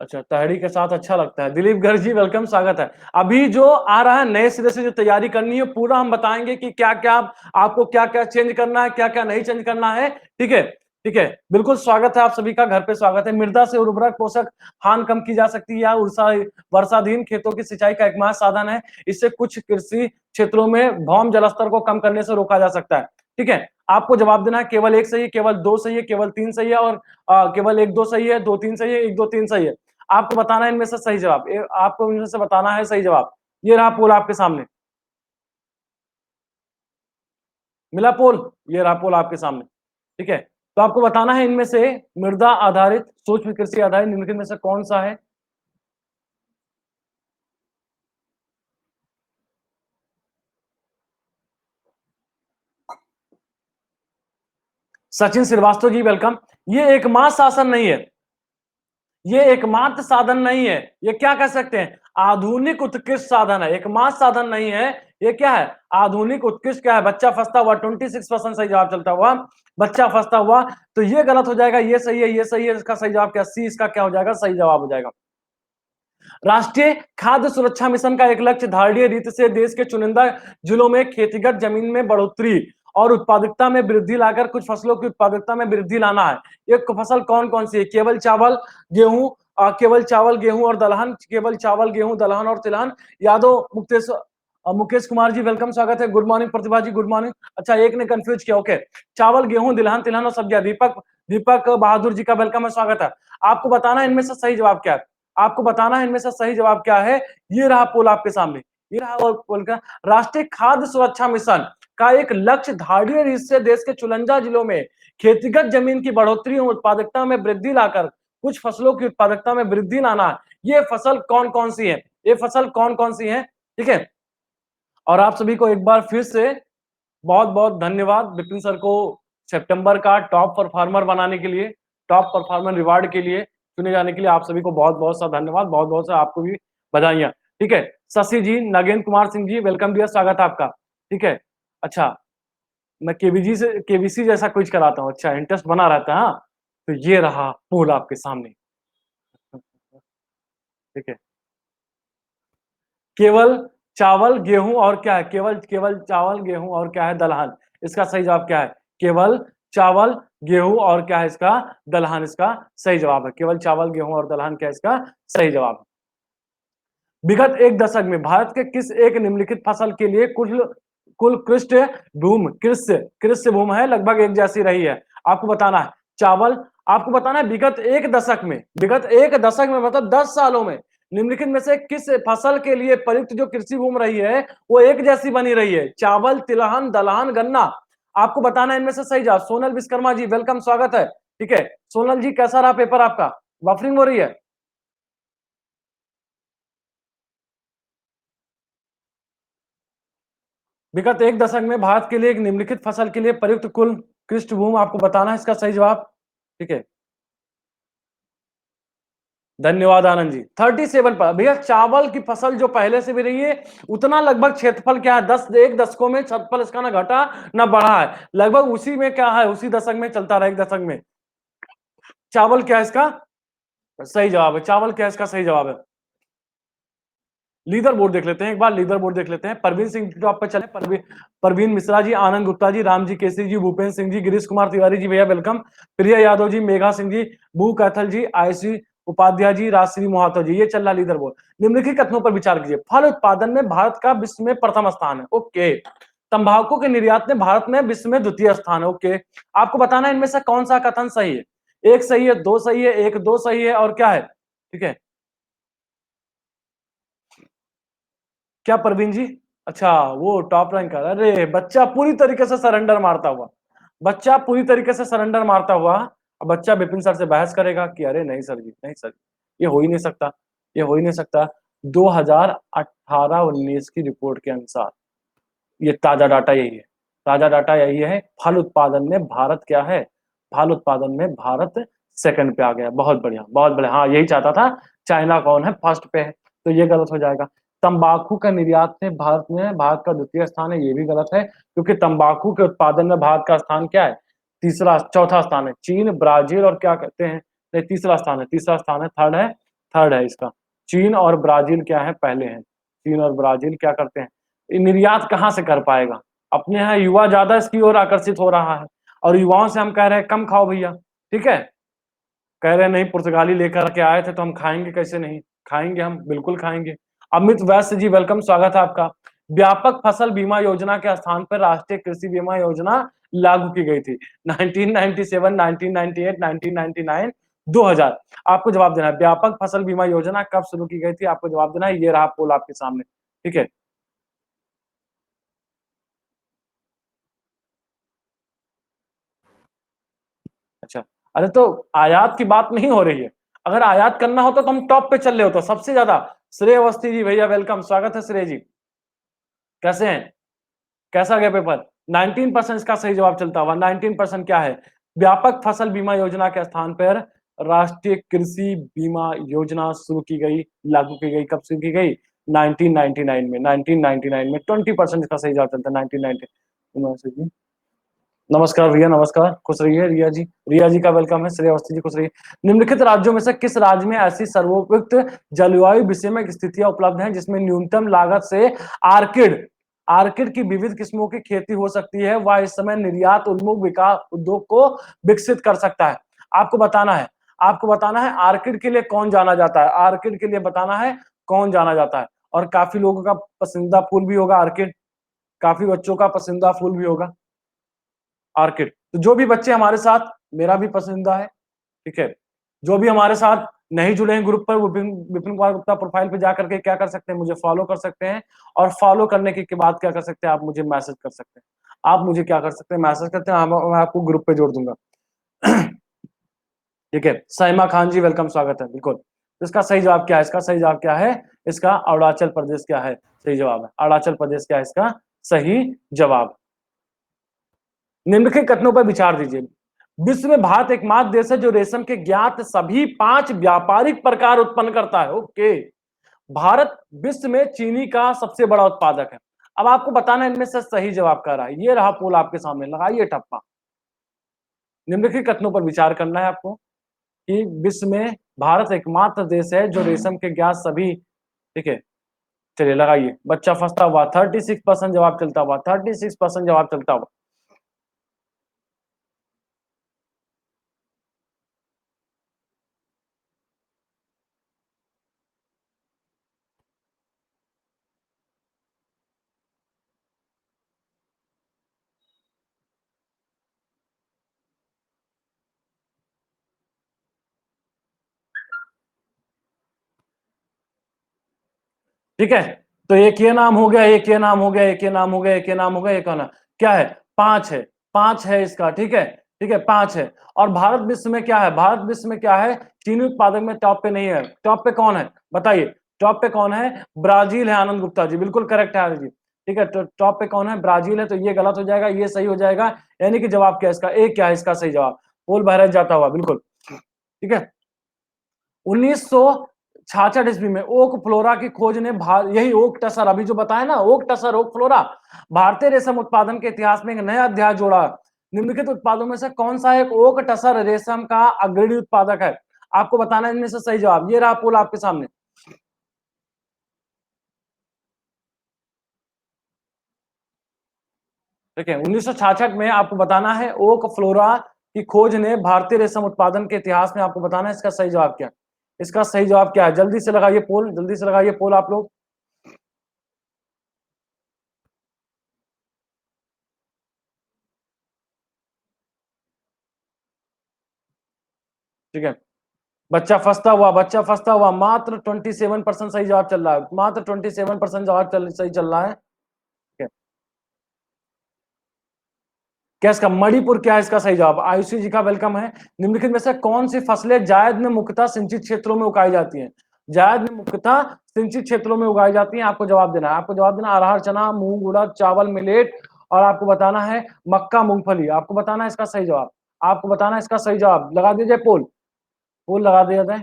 अच्छा, तहरी के साथ अच्छा लगता है। दिलीप गर्ग जी वेलकम, स्वागत है। अभी जो आ रहा है नए सिरे से जो तैयारी करनी है, पूरा हम बताएंगे कि क्या क्या आपको क्या क्या चेंज करना है, क्या क्या नहीं चेंज करना है, ठीक है, ठीक है। बिल्कुल स्वागत है आप सभी का, घर पे स्वागत है। मृदा से उर्वरक पोषक हानि कम की जा सकती है, या वर्षाधीन खेतों की सिंचाई का एकमात्र साधन है। इससे कुछ कृषि क्षेत्रों में भौम जलस्तर को कम करने से रोका जा सकता है, ठीक है। आपको जवाब देना है, केवल एक सही है, केवल दो सही है, केवल तीन सही है, और केवल एक दो सही है, दो तीन सही है, एक दो तीन सही है। आपको बताना है इनमें से सही जवाब, आपको इनमें से बताना है सही जवाब। ये रहा पोल आपके सामने, मिला पोल, ये रहा पोल आपके सामने, ठीक है। तो आपको बताना है इनमें से मृदा आधारित सूक्ष्म कृषि आधारित निम्नलिखित में से कौन सा है? सचिन श्रीवास्तव जी वेलकम। ये एकमात्र शासन नहीं है, ये एकमात्र साधन नहीं है, ये क्या कह सकते हैं, आधुनिक उत्कृष्ट साधन है, एकमात्र साधन नहीं है। ये क्या है, आधुनिक उत्कृष्ट क्या है? बच्चा फंसता हुआ, 26% सही जवाब चलता हुआ, बच्चा फंसता हुआ। तो ये गलत हो जाएगा, ये सही है, ये सही है, इसका सही जवाब क्या? सी, इसका क्या हो जाएगा, सही जवाब हो जाएगा। राष्ट्रीय खाद्य सुरक्षा मिशन का एक लक्ष्य धारणीय रीति से देश के चुनिंदा जिलों में खेतीगत जमीन में बढ़ोतरी और उत्पादकता में वृद्धि लाकर कुछ फसलों की उत्पादकता में वृद्धि लाना है। ये फसल कौन कौन सी है? केवल चावल, गेहूं, केवल चावल, गेहूं और दलहन, केवल चावल, गेहूं, दलहन और तिलहन। यादव मुकेश कुमार जी वेलकम, स्वागत है। गुड मॉर्निंग प्रतिभा जी, गुड मॉर्निंग। अच्छा, एक ने कंफ्यूज किया, ओके। चावल, गेहूं, तिलहन, तिलहन और सब्जियां। दीपक दीपक बहादुर जी का वेलकम है, स्वागत है। आपको बताना है इनमें से सही जवाब क्या है, आपको बताना है इनमें से सही जवाब क्या है। ये रहा पोल आपके सामने, ये रहा पोल का। राष्ट्रीय खाद्य सुरक्षा मिशन का एक लक्ष्य धारणीय रीति से देश के चुनिंदा जिलों में खेतीगत जमीन की बढ़ोतरी और उत्पादकता में वृद्धि लाकर कुछ फसलों की उत्पादकता में वृद्धि लाना है। ये फसल कौन कौन सी है, ये फसल कौन कौन सी है, ठीक है। और आप सभी को एक बार फिर से बहुत बहुत धन्यवाद विपिन सर को, सितंबर का टॉप परफॉर्मर बनाने के लिए, टॉप परफॉर्मर रिवार्ड के लिए चुने जाने के लिए आप सभी को बहुत बहुत सा धन्यवाद, बहुत बहुत सा आपको भी बधाइयां, ठीक है। शशि जी, नगेंद्र कुमार सिंह जी वेलकम दिया, स्वागत है आपका, ठीक है। अच्छा, मैं केबीजी से केबीसी जैसा कुछ कराता हूँ, अच्छा इंटरेस्ट बना रहता है, हाँ। तो ये रहा पोल आपके सामने, ठीक है। केवल चावल, गेहूं और क्या है? केवल केवल चावल, गेहूं और क्या है? दलहन। इसका सही जवाब क्या है? केवल चावल, गेहूं और क्या है? इसका दलहन, इसका सही जवाब है। केवल चावल, गेहूं और दलहन क्या है? इसका सही जवाब है। विगत एक दशक में भारत के किस एक निम्नलिखित फसल के लिए कुल कुल कृष्ण भूमि, कृष्य कृष्य भूमि है लगभग एक जैसी रही है? आपको बताना है। चावल, आपको बताना है विगत एक दशक में, विगत एक दशक में मतलब 10 सालों में निम्नलिखित में से किस फसल के लिए प्रयुक्त जो कृषि भूमि रही है वो एक जैसी बनी रही है? चावल, तिलहन, दलहन, गन्ना। आपको बताना है इनमें से सही जवाब। सोनल विश्वकर्मा जी वेलकम, स्वागत है, ठीक है। सोनल जी, कैसा रहा पेपर आपका? बफरिंग हो रही है? विगत एक दशक में भारत के लिए एक निम्नलिखित फसल के लिए प्रयुक्त कुल कृष्ण भूमि, आपको बताना है इसका सही जवाब, ठीक है। धन्यवाद आनंद जी। 37 पर भैया चावल की फसल जो पहले से भी रही है उतना लगभग क्षेत्रफल क्या है, 10 में क्षेत्रफल इसका ना घटा ना बढ़ा है, लगभग उसी में क्या है, उसी दशक में चलता रहा, एक दशक में। चावल क्या है इसका सही जवाब है, चावल क्या है इसका सही जवाब है। लीडर बोर्ड देख लेते हैं एक बार, लीडर बोर्ड देख लेते हैं। परवीन सिंह टॉप पे चले, परवीन मिश्रा जी, आनंद गुप्ता जी, राम जी केसरी जी, भूपेन्द्र सिंह जी, गिरीश कुमार तिवारी जी भैया वेलकम, प्रिया यादव जी, मेघा सिंह जी, भू कैथल जी, आयसी उपाध्याय जी, राजश्री मोहातो जी, ये चल रहा लीडर बोर्ड। निम्नलिखित कथनों पर विचार कीजिए। फल उत्पादन में भारत का विश्व में प्रथम स्थान है, ओके। तंबाकू के निर्यात में भारत में विश्व में द्वितीय स्थान है, ओके। आपको बताना है इनमें से कौन सा कथन सही है। एक सही है, दो सही है, एक दो सही है और क्या है, ठीक है। क्या परवीन जी, अच्छा वो टॉप रैंकर, अरे बच्चा पूरी तरीके से सरेंडर मारता हुआ, बच्चा पूरी तरीके से सरेंडर मारता हुआ। अब बच्चा विपिन सर से बहस करेगा कि अरे नहीं सर जी, नहीं सर, ये हो ही नहीं सकता, ये हो ही नहीं सकता। 2018-19 की रिपोर्ट के अनुसार ये ताजा डाटा यही है, ताजा डाटा यही है। फल उत्पादन में भारत क्या है, फल उत्पादन में भारत सेकंड पे आ गया, बहुत बढ़िया बहुत बढ़िया। हाँ यही चाहता था, चाइना कौन है, फर्स्ट पे है, तो ये गलत हो जाएगा। तंबाकू का निर्यात में भारत का द्वितीय स्थान है, ये भी गलत है, क्योंकि तंबाकू के उत्पादन में भारत का स्थान क्या है, तीसरा चौथा स्थान है। चीन, ब्राजील और क्या कहते हैं, नहीं तीसरा स्थान है, तीसरा स्थान है, थर्ड है इसका। चीन और ब्राजील क्या है, पहले हैं। चीन और ब्राजील क्या करते हैं, निर्यात कहाँ से कर पाएगा, अपने यहाँ युवा ज्यादा इसकी ओर आकर्षित हो रहा है, और युवाओं से हम कह रहे हैं कम खाओ भैया, ठीक है। कह रहे नहीं पुर्तगाली लेकर के आए थे तो हम खाएंगे कैसे नहीं, खाएंगे, हम बिल्कुल खाएंगे। अमित वैश्य जी वेलकम, स्वागत है आपका। व्यापक फसल बीमा योजना के स्थान पर राष्ट्रीय कृषि बीमा योजना लागू की गई थी, 1997, 1998, 1999, 2000। आपको जवाब देना है, व्यापक फसल बीमा योजना कब शुरू की गई थी, आपको जवाब देना है, ये रहा पोल आपके सामने, ठीक है। अच्छा, अरे तो आयात की बात नहीं हो रही है, अगर आयात करना होता तो हम टॉप पे चल रहे होते सबसे ज्यादा। श्रेय अवस्थी जी भैया वेलकम, स्वागत है श्रेय जी, कैसे हैं, कैसा गया पेपर। 19% इसका सही जवाब चलता हुआ, 19% क्या है, व्यापक फसल बीमा योजना के स्थान पर राष्ट्रीय कृषि बीमा योजना शुरू की गई, लागू की गई, कब शुरू की गई, 1999 में, 1999 में। 20% इसका सही जवाब चलता है, 1990। नमस्कार भैया, नमस्कार, खुश रहिए रिया जी, रिया जी का वेलकम है, श्रेय अवस्थी जी खुश रहिए। निम्नलिखित राज्यों में से किस राज्य में ऐसी सर्वोपयुक्त जलवायु विषयक स्थितियां उपलब्ध हैं जिसमें न्यूनतम लागत से आर्किड आर्किड की विविध किस्मों की खेती हो सकती है, वह इस समय निर्यात उन्मुख विकास उद्योग को विकसित कर सकता है। आपको बताना है, आपको बताना है आर्किड के लिए कौन जाना जाता है, आर्किड के लिए बताना है कौन जाना जाता है। और काफी लोगों का पसंदीदा फूल भी होगा आर्किड, काफी बच्चों का पसंदीदा फूल भी होगा आर्किड। तो जो भी बच्चे हमारे साथ, मेरा भी पसंदीदा है, ठीक है, जो भी हमारे साथ नहीं जुड़े हैं ग्रुप पर, विपिन विपिन कुमार गुप्ता प्रोफाइल पे जाकर के क्या कर सकते हैं, मुझे फॉलो कर सकते हैं, और फॉलो करने के बाद क्या कर सकते हैं, आप मुझे मैसेज कर सकते हैं, आप मुझे क्या कर सकते हैं, मैसेज करते हैं, मैं आपको ग्रुप पे जोड़ दूंगा। ठीक है, सैमा खान जी वेलकम, स्वागत है, बिल्कुल। तो इसका सही जवाब क्या है, इसका सही जवाब क्या है, इसका अरुणाचल प्रदेश क्या है, सही जवाब है, अरुणाचल प्रदेश क्या है इसका सही जवाब। निम्नलिखित कथनों पर विचार दीजिए। विश्व में भारत एकमात्र देश है जो रेशम के ज्ञात सभी 5 व्यापारिक प्रकार उत्पन्न करता है, ओके। भारत विश्व में चीनी का सबसे बड़ा उत्पादक है। अब आपको बताना है इनमें से सही जवाब क्या रहा है, ये रहा पोल आपके सामने, लगाइए ठप्पा। निम्नलिखित कथनों पर विचार करना है आपको कि विश्व में भारत एकमात्र देश है जो रेशम के ज्ञात सभी, ठीक है, चलिए लगाइए, बच्चा फंसता हुआ, 36% जवाब चलता हुआ, 36% जवाब चलता हुआ। ठीक है, तो एक ये नाम हो गया, एक ये नाम हो गया, एक ये नाम हो गया, एक ये नाम हो गया, एक ना क्या है, 5 है, 5 है इसका, ठीक है, ठीक है, 5 है। और भारत विश्व में क्या है, भारत विश्व में क्या है, चीनी उत्पादक में टॉप पे नहीं है, टॉप पे कौन है बताइए, टॉप पे कौन है, ब्राजील है, आनंद गुप्ता जी बिल्कुल करेक्ट है आनंद जी, ठीक है, तो टॉप पे कौन है, ब्राजील है, तो ये गलत हो जाएगा, ये सही हो जाएगा, यानी कि जवाब क्या है इसका, एक क्या है इसका सही जवाब, पोल बहराइच जाता हुआ, बिल्कुल, ठीक है। 1966 ईस्वी में ओक फ्लोरा की खोज ने यही ओक टसर, अभी जो बताया ना, ओक टसर ओक फ्लोरा, भारतीय रेशम उत्पादन के इतिहास में एक नया अध्याय जोड़ा। निम्नलिखित उत्पादों में से कौन सा एक ओक टसर रेशम का अग्रणी उत्पादक है? आपको बताना है इनमें से सही जवाब। ये रहा पोल आपके सामने। देखिए 1966 में आपको बताना है ओक फ्लोरा की खोज ने भारतीय रेशम उत्पादन के इतिहास में, आपको बताना है इसका सही जवाब क्या है। इसका सही जवाब क्या है? जल्दी से लगाइए पोल, जल्दी से लगाइए पोल आप लोग। ठीक है, बच्चा फंसता हुआ मात्र 27% सही जवाब चल रहा है, मात्र 27% जवाब सही चल रहा है। ठीक है, क्या इसका मणिपुर क्या है इसका सही जवाब? आयुषी जी का वेलकम है। निम्नलिखित में से कौन सी फसलें जायद में मुख्यतः सिंचित क्षेत्रों में उगाई जाती हैं? जायद में मुख्यतः सिंचित क्षेत्रों में उगाई जाती हैं। आपको जवाब देना है, आपको जवाब देना अरहर, चना, मूंग, उड़द, चावल, मिलेट, और आपको बताना है मक्का, मूंगफली। आपको बताना है इसका सही जवाब, आपको बताना है इसका सही जवाब। लगा दीजिए पोल, पोल लगा दिया जाए।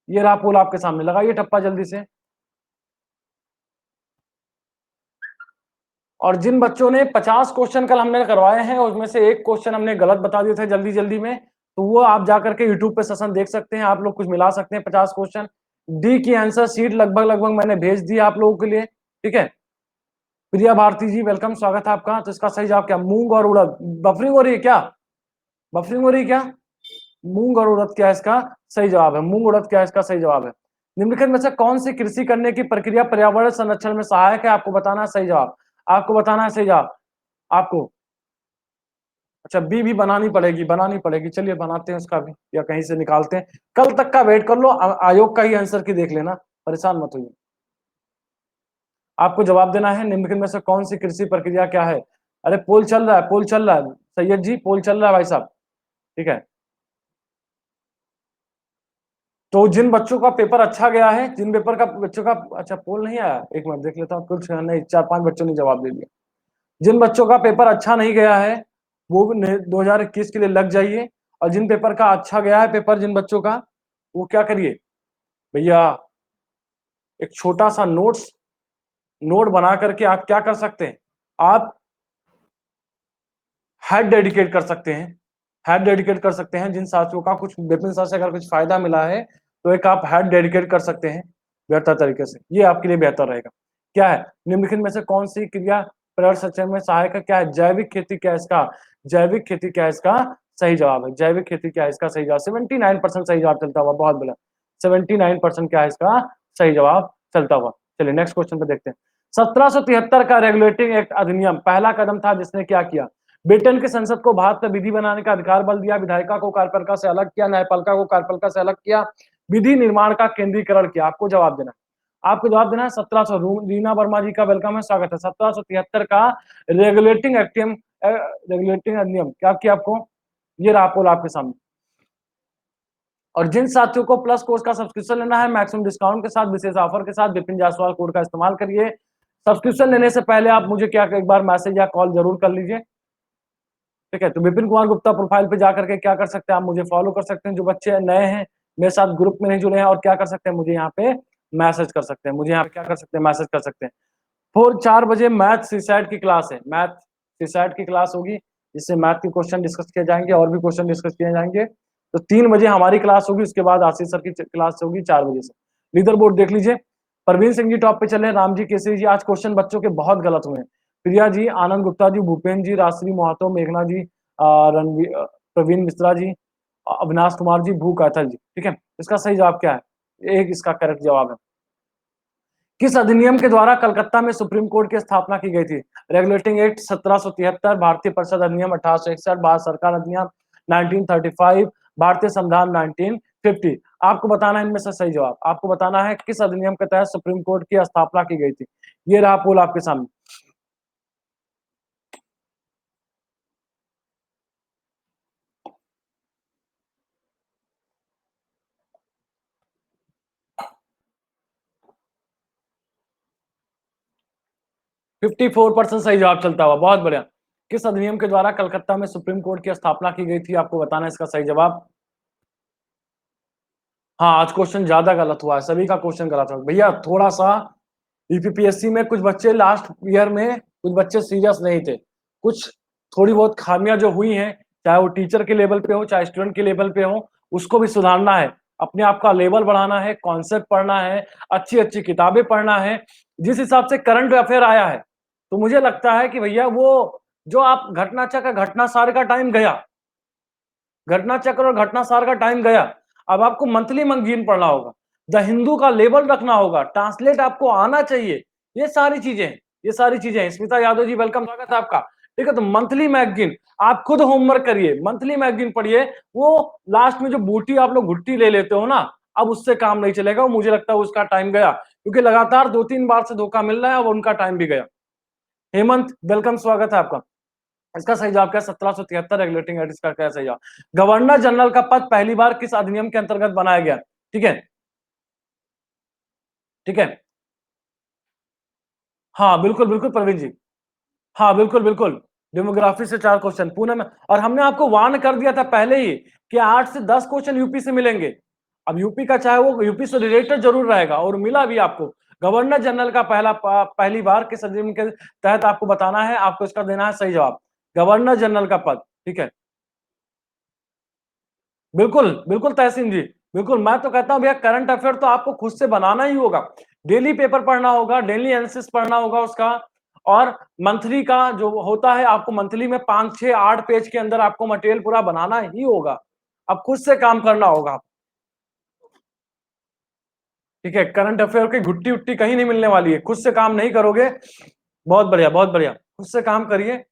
ये रहा पोल आपके सामने, लगाइए ठप्पा जल्दी से। और जिन बच्चों ने 50 क्वेश्चन कल हमने करवाए हैं, उसमें से एक क्वेश्चन हमने गलत बता दिए थे जल्दी जल्दी में, तो वो आप जाकर के यूट्यूब पे सेशन देख सकते हैं, आप लोग कुछ मिला सकते हैं। 50 क्वेश्चन डी की आंसर शीट लगभग लगभग मैंने भेज दी आप लोगों के लिए। ठीक है, प्रिया भारती जी वेलकम, स्वागत है आपका। तो इसका सही जवाब क्या? मूंग और उड़द। बफरिंग हो रही है क्या? बफरिंग हो रही है क्या? मूंग और उड़द क्या है इसका सही जवाब है, मूंग उड़द क्या है इसका सही जवाब है। निम्नलिखित में से कौन सी कृषि करने की प्रक्रिया पर्यावरण संरक्षण में सहायक है? आपको बताना है सही जवाब, आपको बताना है सही जवाब आपको। अच्छा, बी भी बनानी पड़ेगी, बनानी पड़ेगी, चलिए बनाते हैं उसका भी, या कहीं से निकालते हैं। कल तक का वेट कर लो, आयोग का ही आंसर की देख लेना, परेशान मत होइए। आपको जवाब देना है निम्नलिखित में से कौन सी कृषि प्रक्रिया क्या है। अरे पोल चल रहा है, पोल चल रहा है सैयद जी, पोल चल रहा है भाई साहब। ठीक है, तो जिन बच्चों का पेपर अच्छा गया है, जिन पेपर का बच्चों का अच्छा पोल नहीं आया, एक मिनट देख लेता हूँ, कुछ नहीं, 4-5 बच्चों ने जवाब दे दिया। जिन बच्चों का पेपर अच्छा नहीं गया है वो 2021 के लिए लग जाइए, और जिन पेपर का अच्छा गया है पेपर, जिन बच्चों का, वो क्या करिए भैया, एक छोटा सा नोट बना करके आप क्या कर सकते हैं, आप हेड डेडिकेट कर सकते हैं, हेड डेडिकेट कर सकते हैं। जिन साथियों का कुछ विपिन सर से अगर कुछ फायदा मिला है, तो एक आप हेड डेडिकेट कर सकते हैं बेहतर तरीके से, ये आपके लिए बेहतर रहेगा। क्या है निम्नलिखित में से कौन सी क्रिया पर्यावरण संरक्षण में सहायक है? क्या है? जैविक खेती क्या है इसका? जैविक खेती क्या है इसका सही जवाब है? जैविक खेती क्या है इसका सही जवाब? 79% सही जवाब चलता हुआ, बहुत बढ़िया। 79% क्या है इसका सही जवाब चलता हुआ। चलिए नेक्स्ट क्वेश्चन पे देखते हैं। 1773 का रेगुलेटिंग एक्ट अधिनियम पहला कदम था जिसने क्या किया? ब्रिटेन की संसद को भारत में विधि बनाने का अधिकार बल दिया, विधायिका को कार्यपालिका से अलग किया, न्यायपालिका को कार्यपालिका से अलग किया, विधि निर्माण का केंद्रीकरण किया। आपको जवाब देना है, आपको जवाब देना है 1700। रीना वर्मा जी का वेलकम है, स्वागत है। 1773 का रेगुलेटिंग एक्टियम रेगुलेटिंग अधिनियम क्या किया आपको? ये रहा पोल आपके सामने। और जिन साथियों को प्लस कोर्स का सब्सक्रिप्शन लेना है मैक्सिमम डिस्काउंट के साथ, विशेष ऑफर के साथ, विपिन जायसवाल कोड का इस्तेमाल करिए। सब्सक्रिप्शन लेने से पहले आप मुझे क्या एक बार मैसेज या कॉल जरूर कर लीजिए। ठीक है, तो विपिन कुमार गुप्ता प्रोफाइल पे जाकर के क्या कर सकते हैं, आप मुझे फॉलो कर सकते हैं। जो बच्चे नए हैं, मेरे साथ ग्रुप में नहीं जुड़े हैं, और क्या कर सकते हैं, मुझे यहाँ पे मैसेज कर सकते हैं, मुझे यहाँ पे क्या कर सकते हैं, मैसेज कर सकते हैं। 4 बजे मैथ सीसैट की क्लास है, मैथ सीसैट की क्लास होगी, जिससे मैथ के क्वेश्चन डिस्कस किए जाएंगे, और भी क्वेश्चन डिस्कस किए जाएंगे। तो 3 बजे हमारी क्लास होगी, उसके बाद आशीष सर की क्लास होगी 4 बजे से। लीडर बोर्ड देख लीजिए, प्रवीण सिंह जी टॉप पे चले, राम जी केसरी जी। आज क्वेश्चन बच्चों के बहुत गलत हुए हैं। प्रिया जी, आनंद गुप्ता जी, भूपेन जी, राश्री मोहतो, मेघना जी, रणवीर, प्रवीण मिश्रा जी, अविनाश कुमार जी, भू कैथल जी। ठीक है, इसका सही जवाब क्या है? एक इसका करेक्ट जवाब है। किस अधिनियम के द्वारा कलकत्ता में सुप्रीम कोर्ट की स्थापना की गई थी? रेगुलेटिंग एक्ट 1773, भारतीय परिषद अधिनियम 1861, भारत सरकार अधिनियम 1935, भारतीय संविधान 1950। आपको बताना है इनमें से सही जवाब, आपको बताना है किस अधिनियम के तहत सुप्रीम कोर्ट की स्थापना की गई थी। ये रहा पोल आपके सामने। 54% सही जवाब चलता हुआ, बहुत बढ़िया। किस अधिनियम के द्वारा कलकत्ता में सुप्रीम कोर्ट की स्थापना की गई थी? आपको बताना है इसका सही जवाब। हाँ, आज क्वेश्चन ज्यादा गलत हुआ है, सभी का क्वेश्चन गलत हुआ भैया। थोड़ा सा यूपीपीएससी में कुछ बच्चे लास्ट ईयर में कुछ बच्चे सीरियस नहीं थे, कुछ थोड़ी बहुत खामियां जो हुई हैं, चाहे वो टीचर के लेवल पे हो चाहे स्टूडेंट के लेवल पे हो, उसको भी सुधारना है, अपने आप का लेवल बढ़ाना है, कॉन्सेप्ट पढ़ना है, अच्छी अच्छी किताबें पढ़ना है। जिस हिसाब से करंट अफेयर आया है, तो मुझे लगता है कि भैया वो जो आप घटना चक्र घटना सार का टाइम गया, घटना चक्र और घटना सार का टाइम गया। अब आपको मंथली मैगजीन पढ़ना होगा, द हिंदू का लेवल रखना होगा, ट्रांसलेट आपको आना चाहिए। ये सारी चीजें हैं, ये सारी चीजें हैं। स्मिता यादव जी वेलकम, स्वागत है आपका। ठीक है, तो मंथली मैगजीन आप खुद होमवर्क करिए, मंथली मैगजीन पढ़िए। वो लास्ट में जो बूटी आप लोग घुट्टी ले लेते हो ना, अब उससे काम नहीं चलेगा। मुझे लगता है उसका टाइम गया, क्योंकि लगातार 2-3 बार से धोखा मिल रहा है, अब उनका टाइम भी गया। हेमंत वेलकम, स्वागत है आपका। इसका सही जवाब क्या है? 1773 रेगुलेटिंग एक्ट, इसका क्या सही जवाब? गवर्नर जनरल का पद पहली बार किस अधिनियम के अंतर्गत बनाया गया? ठीक है, ठीक है। हाँ बिल्कुल बिल्कुल प्रवीण जी, हाँ बिल्कुल बिल्कुल। डेमोग्राफी से 4 क्वेश्चन पुणे में, और हमने आपको वार्न कर दिया था पहले ही कि 8 से 10 क्वेश्चन यूपी से मिलेंगे। अब यूपी का चाहे वो यूपी से रिलेटेड जरूर रहेगा, और मिला भी आपको। गवर्नर जनरल का पहली बार किस अधिनियम के तहत आपको बताना है, आपको इसका देना है सही जवाब। गवर्नर जनरल का पद, ठीक है। बिल्कुल, बिल्कुल तहसीन जी, बिल्कुल। मैं तो कहता हूँ भैया करंट अफेयर तो आपको खुद से बनाना ही होगा। डेली पेपर पढ़ना होगा, डेली एनालिसिस पढ़ना होगा उसका, और मंथली का जो होता है, आपको मंथली में 5, 6, 8 पेज के अंदर आपको मटेरियल पूरा बनाना ही होगा। अब खुद से काम करना होगा। ठीक है, करंट अफेयर की घुट्टी उट्टी कहीं नहीं मिलने वाली है, खुद से काम नहीं करोगे। बहुत बढ़िया, बहुत बढ़िया, खुद से काम करिए।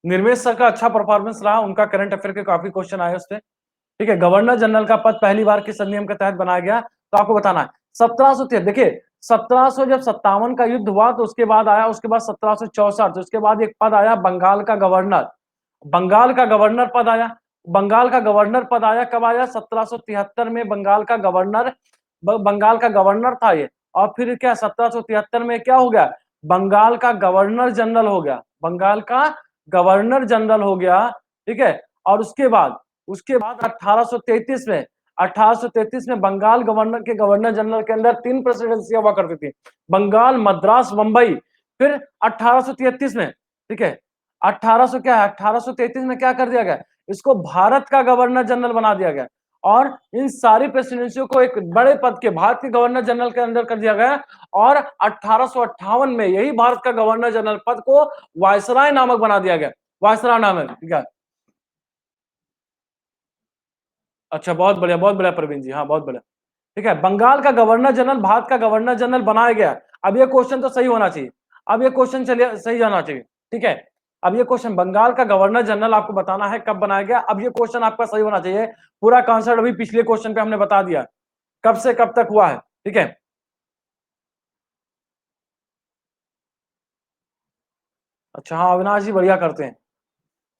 निर्मेश सर का अच्छा परफॉर्मेंस रहा, उनका करंट अफेयर के काफी क्वेश्चन आए उससे। ठीक है, गवर्नर जनरल का पद पहली बार किस अधिनियम के तहत बनाया गया, तो आपको बताना है 1700। देखिए 1700 जब 57 का युद्ध हुआ, तो उसके बाद आया, उसके बाद 1764, तो उसके बाद एक पद आया बंगाल का गवर्नर। बंगाल का गवर्नर पद आया, बंगाल का गवर्नर पद आया कब आया? 1773 में बंगाल का गवर्नर, बंगाल का गवर्नर था ये। और फिर क्या 1773 में क्या हो गया? बंगाल का गवर्नर जनरल हो गया, बंगाल का गवर्नर जनरल हो गया। ठीक है, और उसके बाद 1833 में, 1833 में बंगाल गवर्नर के गवर्नर जनरल के अंदर 3 प्रेसिडेंसियां हुआ करती थी, बंगाल, मद्रास, मुंबई। फिर 1833 में, ठीक है, 1800 क्या है, 1833 में क्या कर दिया गया? इसको भारत का गवर्नर जनरल बना दिया गया, और इन सारी प्रेसिडेंसियों को एक बड़े पद के भारत के गवर्नर जनरल के अंदर कर दिया गया। और 1858 में यही भारत का गवर्नर जनरल पद को वायसराय नामक बना दिया गया, वायसराय नामक। ठीक है, अच्छा, बहुत बढ़िया प्रवीण जी, हाँ बहुत बढ़िया। ठीक है, बंगाल का गवर्नर जनरल भारत का गवर्नर जनरल बनाया गया। अब ये क्वेश्चन तो सही होना चाहिए, अब ये क्वेश्चन चलिए सही जाना चाहिए। ठीक है, अब ये क्वेश्चन बंगाल का गवर्नर जनरल आपको बताना है कब बनाया गया। अब ये क्वेश्चन आपका सही होना चाहिए। पूरा कॉन्सेप्ट अभी पिछले क्वेश्चन पे हमने बता दिया, कब से कब तक हुआ है। ठीक है, अच्छा, हाँ अविनाश जी बढ़िया करते हैं।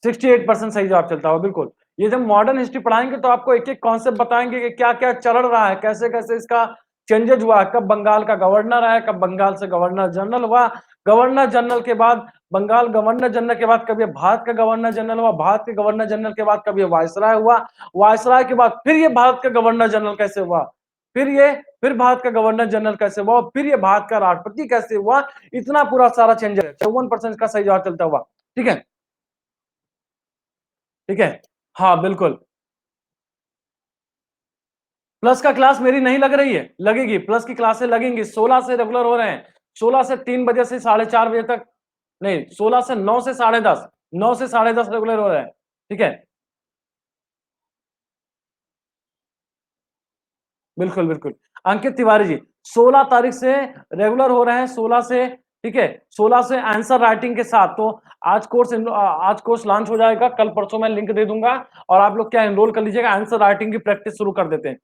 68% सही जवाब चलता हो, बिल्कुल। ये जब मॉडर्न हिस्ट्री पढ़ाएंगे तो आपको एक एक कॉन्सेप्ट बताएंगे कि क्या क्या चल रहा है, कैसे कैसे इसका चेंजेज हुआ, कब बंगाल का गवर्नर आया, कब बंगाल से गवर्नर जनरल हुआ, गवर्नर जनरल के बाद बंगाल, गवर्नर जनरल के बाद कभी भारत का गवर्नर जनरल हुआ, भारत के गवर्नर जनरल के बाद कभी वायसराय हुआ, वायसराय के बाद फिर ये भारत का गवर्नर जनरल कैसे हुआ, फिर भारत का गवर्नर जनरल कैसे हुआ, फिर ये भारत का राष्ट्रपति कैसे हुआ। इतना पूरा सारा चेंज है, 54% का सही जवाब चलता हुआ। ठीक है, ठीक है, हाँ बिल्कुल। प्लस का क्लास मेरी नहीं लग रही है, लगेगी, प्लस की क्लासें लगेंगी, 16 से रेगुलर हो रहे हैं, 16 से 3 बजे से 4:30 बजे तक। नहीं, 16 से 9 से 10:30, 9 से 10:30 रेगुलर हो रहे हैं। ठीक है, बिल्कुल बिल्कुल। अंकित तिवारी जी 16 तारीख से रेगुलर हो रहे हैं, 16 से। ठीक है, 16 से आंसर राइटिंग के साथ। तो आज कोर्स लॉन्च हो जाएगा, कल परसों मैं लिंक दे दूंगा, और आप लोग क्या एनरोल कर लीजिएगा, आंसर राइटिंग की प्रैक्टिस शुरू कर देते हैं।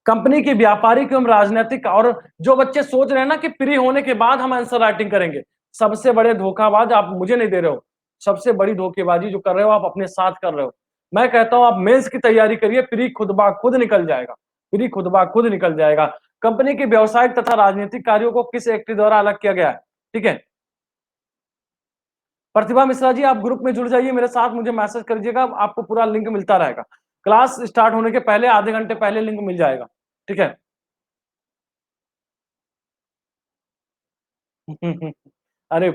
कंपनी की व्यापारिक एवं राजनीतिक, और जो बच्चे सोच रहे हैं ना कि फ्री होने के बाद हम आंसर राइटिंग करेंगे, सबसे बड़े धोखाबाज आप मुझे नहीं दे रहे हो। सबसे बड़ी धोखेबाजी जो कर रहे हो आप अपने साथ कर रहे हो। मैं कहता हूं आप मेंस की तैयारी करिए, फ्री खुद ब खुद निकल जाएगा, फ्री खुद ब खुद निकल जाएगा। कंपनी के व्यवसायिक तथा राजनीतिक कार्यों को किस एक्ट द्वारा अलग किया गया है? ठीक है, प्रतिभा मिश्रा जी आप ग्रुप में जुड़ जाइए मेरे साथ, मुझे मैसेज करिएगा, आपको पूरा लिंक मिलता रहेगा। क्लास स्टार्ट होने के पहले आधे घंटे पहले लिंक मिल जाएगा। ठीक है। अरे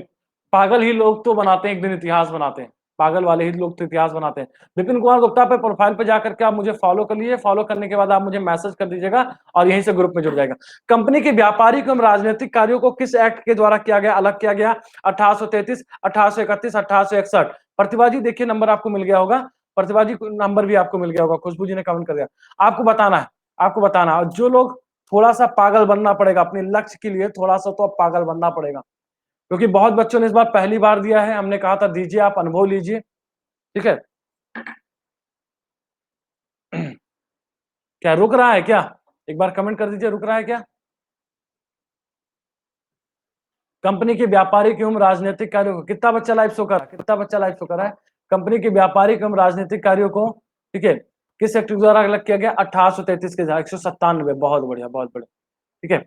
पागल ही लोग तो बनाते हैं एक दिन इतिहास बनाते हैं। पागल वाले ही लोग तो इतिहास बनाते हैं। विपिन कुमार गुप्ता पे प्रोफाइल पे जाकर के आप मुझे फॉलो कर लीजिए। फॉलो करने के बाद आप मुझे मैसेज कर दीजिएगा और यहीं से ग्रुप में जुड़ जाएगा। कंपनी के व्यापारिक एवं राजनीतिक कार्यों को किस एक्ट के द्वारा किया गया, अलग किया गया? 1833, 1831, 1861। प्रतिभा जी देखिए नंबर आपको मिल गया होगा। प्रतिभा जी नंबर भी आपको मिल गया होगा। खुशबू जी ने कमेंट कर दिया। आपको बताना है, आपको बताना है। जो लोग थोड़ा सा पागल बनना पड़ेगा अपने लक्ष्य के लिए, थोड़ा सा तो अब पागल बनना पड़ेगा, क्योंकि बहुत बच्चों ने इस बार पहली बार दिया है। हमने कहा था दीजिए, आप अनुभव लीजिए, ठीक है। क्या रुक रहा है क्या? एक बार कमेंट कर दीजिए, रुक रहा है क्या? कंपनी के व्यापारिक एवं राजनीतिक कार्यों को कितना बच्चा लाइव शो कर रहा है? कितना बच्चा लाइव शो कर रहा है? कंपनी के व्यापारिक एवं राजनीतिक कार्यों को, ठीक है, किस एक्ट द्वारा अलग किया गया? 1833 के 197। बहुत बढ़िया, बहुत बढ़िया, ठीक है।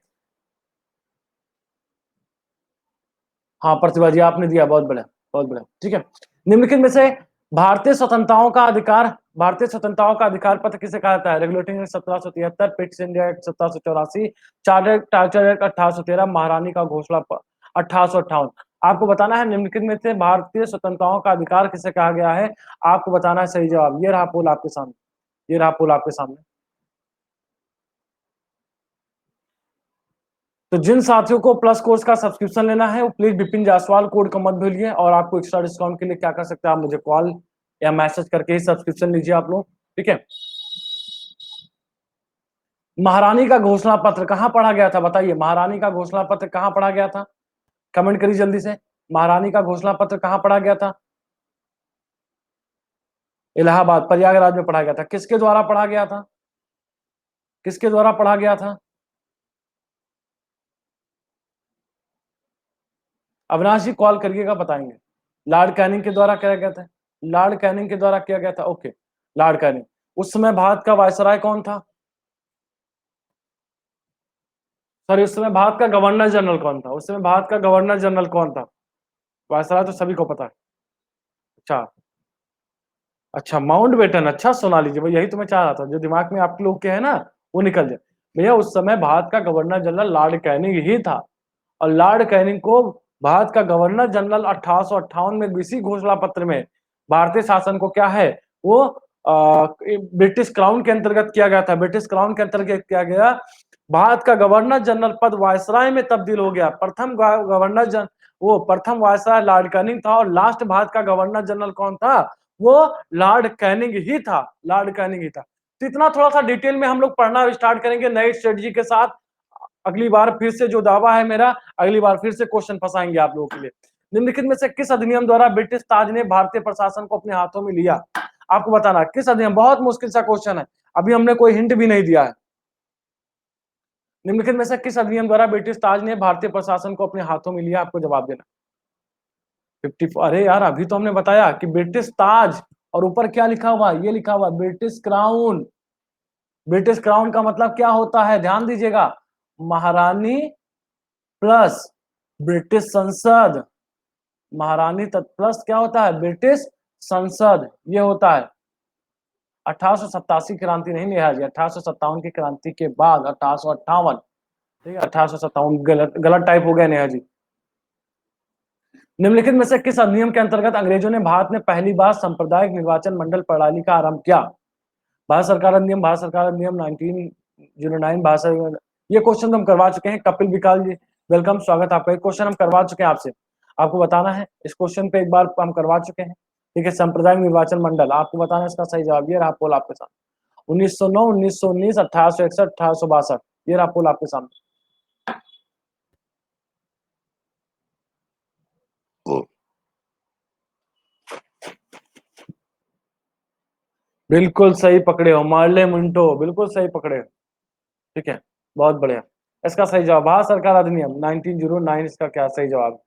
हाँ प्रतिभा जी आपने दिया, बहुत बढ़िया, बहुत बढ़िया, ठीक है। निम्नलिखित में से भारतीय स्वतंत्रताओं का अधिकार, भारतीय स्वतंत्रताओं का अधिकार पत्र किसे कहा जाता है? Regulating act 1773, Pitt's India act 1784, charter act 1813, महारानी का घोषणा 1858। आपको बताना है निम्नलिखित में से भारतीय स्वतंत्रताओं का अधिकार किसे कहा गया है। आपको बताना है सही जवाब। ये रहा पोल आपके सामने, ये रहा पोल आपके सामने। तो जिन साथियों को प्लस कोर्स का सब्सक्रिप्शन लेना है वो प्लीज विपिन जायसवाल कोड को मत भूलिए। और आपको एक्स्ट्रा डिस्काउंट के लिए क्या कर सकते हैं, आप मुझे कॉल या मैसेज करके ही सब्सक्रिप्शन लीजिए आप लोग, ठीक है। महारानी का घोषणा पत्र कहां पढ़ा गया था? बताइए, महारानी का घोषणा पत्र कहां पढ़ा गया था? कमेंट करिए जल्दी से। महारानी का घोषणा पत्र कहां पढ़ा गया था? इलाहाबाद, प्रयागराज में पढ़ा गया था। किसके द्वारा पढ़ा गया था? किसके द्वारा पढ़ा गया था? अविनाश जी कॉल करिएगा, बताएंगे। लॉर्ड कैनिंग के द्वारा किया गया था। लॉर्ड कैनिंग के द्वारा किया गया था, ओके। Lord Canning. उस समय भारत का वायसराय कौन था? सॉरी, उस समय भारत का गवर्नर जनरल कौन था? उस समय भारत का गवर्नर जनरल कौन था? वायसराय तो सभी को पता है। अच्छा, अच्छा माउंटबेटन, अच्छा सुना लीजिए भाई, यही तो मैं चाह रहा था, जो दिमाग में आप लोग के है ना वो निकल जाए। भैया उस समय भारत का गवर्नर जनरल लॉर्ड कैनिंग ही था। और लॉर्ड कैनिंग को भारत का गवर्नर जनरल 1858 में इसी घोषणा पत्र में भारतीय शासन को क्या है वो ब्रिटिश क्राउन के अंतर्गत किया गया था। ब्रिटिश क्राउन के अंतर्गत किया गया। भारत का गवर्नर जनरल पद वायसराय में तब्दील हो गया। प्रथम गवर्नर जन वो प्रथम वायसराय लॉर्ड कैनिंग था और लास्ट भारत का गवर्नर जनरल कौन था? वो लॉर्ड कैनिंग ही था। लॉर्ड कैनिंग ही था। तो इतना थोड़ा सा डिटेल में हम लोग पढ़ना स्टार्ट करेंगे नई स्ट्रेटजी के साथ। अगली बार फिर से जो दावा है मेरा, अगली बार फिर से क्वेश्चन फंसाएंगे आप लोगों के लिए। निम्नलिखित में से किस अधिनियम द्वारा ब्रिटिश ताज ने भारतीय प्रशासन को अपने हाथों में लिया? आपको बताना किस अधिनियम। बहुत मुश्किल सा क्वेश्चन है, अभी हमने कोई हिंट भी नहीं दिया है। निम्नलिखित में से किस अधिनियम द्वारा ब्रिटिश ताज ने भारतीय प्रशासन को अपने हाथों में लिया? आपको जवाब देना। 54। अरे यार अभी तो हमने बताया कि ब्रिटिश ताज, और ऊपर क्या लिखा हुआ? ये लिखा हुआ ब्रिटिश क्राउन। ब्रिटिश क्राउन का मतलब क्या होता है, ध्यान दीजिएगा। महारानी प्लस ब्रिटिश संसद। महारानी प्लस क्या होता है? ब्रिटिश संसद, ये होता है। 1887 क्रांति नहीं नेहा जी, 1857 की क्रांति के बाद 1858, ठीक है। 1857 गलत गलत टाइप हो गया नेहा जी। निम्नलिखित में से किस अधिनियम के अंतर्गत अंग्रेजों ने भारत में पहली बार सांप्रदायिक निर्वाचन मंडल प्रणाली का आरंभ किया? भारत सरकार अधिनियम, भारत सरकार अधिनियम 1909, भारत। ये क्वेश्चन तो हम करवा चुके हैं। कपिल विकाल जी वेलकम, स्वागत आपका। एक क्वेश्चन हम करवा चुके हैं आपसे, आपको बताना है। इस क्वेश्चन पे एक बार हम करवा चुके हैं, ठीक है। सांप्रदायिक निर्वाचन मंडल, आपको बताना है इसका सही जवाब। ये रहा पोल आपके साथ। 1909, 1919, 1861, 1862। ये रहा पोल आपके सामने। बिल्कुल सही पकड़े हो, मार्ले मिंटो, बिल्कुल सही पकड़े हो, ठीक है। बहुत बढ़िया। इसका सही जवाब भारत सरकार अधिनियम 1909, इसका क्या सही जवाब,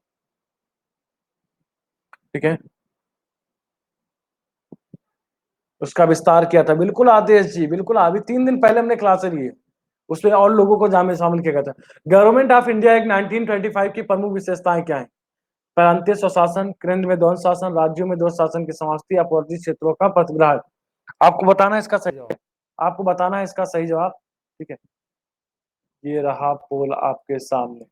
ठीक है। उसका विस्तार किया था, बिल्कुल आदेश जी, बिल्कुल। अभी 3 दिन पहले हमने क्लास ली है, उसमें और लोगों को जामे शामिल किया गया था। गवर्नमेंट ऑफ इंडिया एक 1925 की प्रमुख विशेषताएं क्या है? प्रांतीय स्वशासन, केंद्र में द्वंद्व शासन, राज्यों में द्वंद्व शासन की समाप्ति, अपवर्ती क्षेत्रों का प्रतिग्रह। आपको बताना है इसका सही जवाब। आपको बताना है इसका सही जवाब, ठीक है। ये रहा पोल आपके सामने।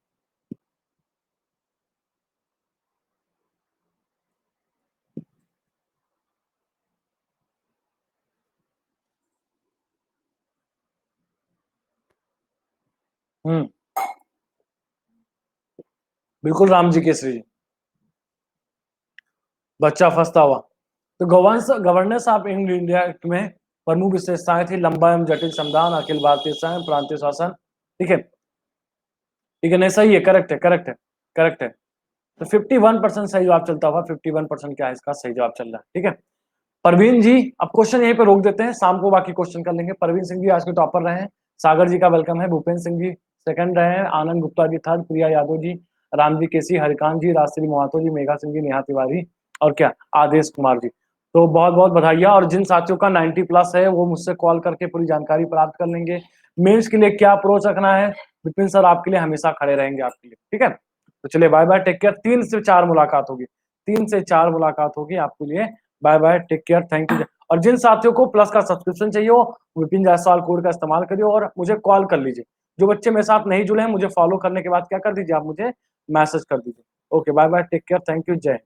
बिल्कुल राम जी केसरी जी। बच्चा फंसता हुआ। तो गवर्नेंस ऑफ इंडिया एक्ट में प्रमुख विशेषताएं थी लंबा एवं जटिल संविधान, अखिल भारतीय संघ, प्रांतीय शासन। ठीक है, ठीक है, नहीं सही है, करेक्ट है, करेक्ट है, करेक्ट है। तो 51% सही जवाब चलता हुआ, 51% क्या है इसका सही जवाब चल रहा है। ठीक है, परवीन जी, अब क्वेश्चन यहीं पे रोक देते हैं, शाम को बाकी क्वेश्चन कर लेंगे। परवीन सिंह जी आज के टॉपर रहे हैं, सागर जी का वेलकम है, भूपेंद्र सिंह जी सेकंड रहे हैं, आनंद गुप्ता जी थर्ड, प्रिया यादव जी, रामजी केसी, हरिकांत जी, राजश्री मोहातो जी, मेघा सिंह जी, नेहा तिवारी और क्या आदेश कुमार जी। तो बहुत बहुत बधाइयाँ। और जिन साथियों का 90 प्लस है वो मुझसे कॉल करके पूरी जानकारी प्राप्त कर लेंगे। मेंस के लिए क्या अप्रोच रखना है, विपिन सर आपके लिए हमेशा खड़े रहेंगे आपके लिए। ठीक है, तो चलिए बाय बाय, टेक केयर। 3 से 4 मुलाकात होगी, 3 से 4 मुलाकात होगी आपके लिए। Bye bye, take care, thank you. और जिन साथियों को प्लस का सब्सक्रिप्शन चाहिए हो विपिन जायसवाल कोड का इस्तेमाल करिए और मुझे कॉल कर लीजिए। जो बच्चे मेरे साथ नहीं जुड़े हैं मुझे फॉलो करने के बाद क्या कर दीजिए, आप मुझे मैसेज कर दीजिए। Okay bye bye, take care, thank you, जय।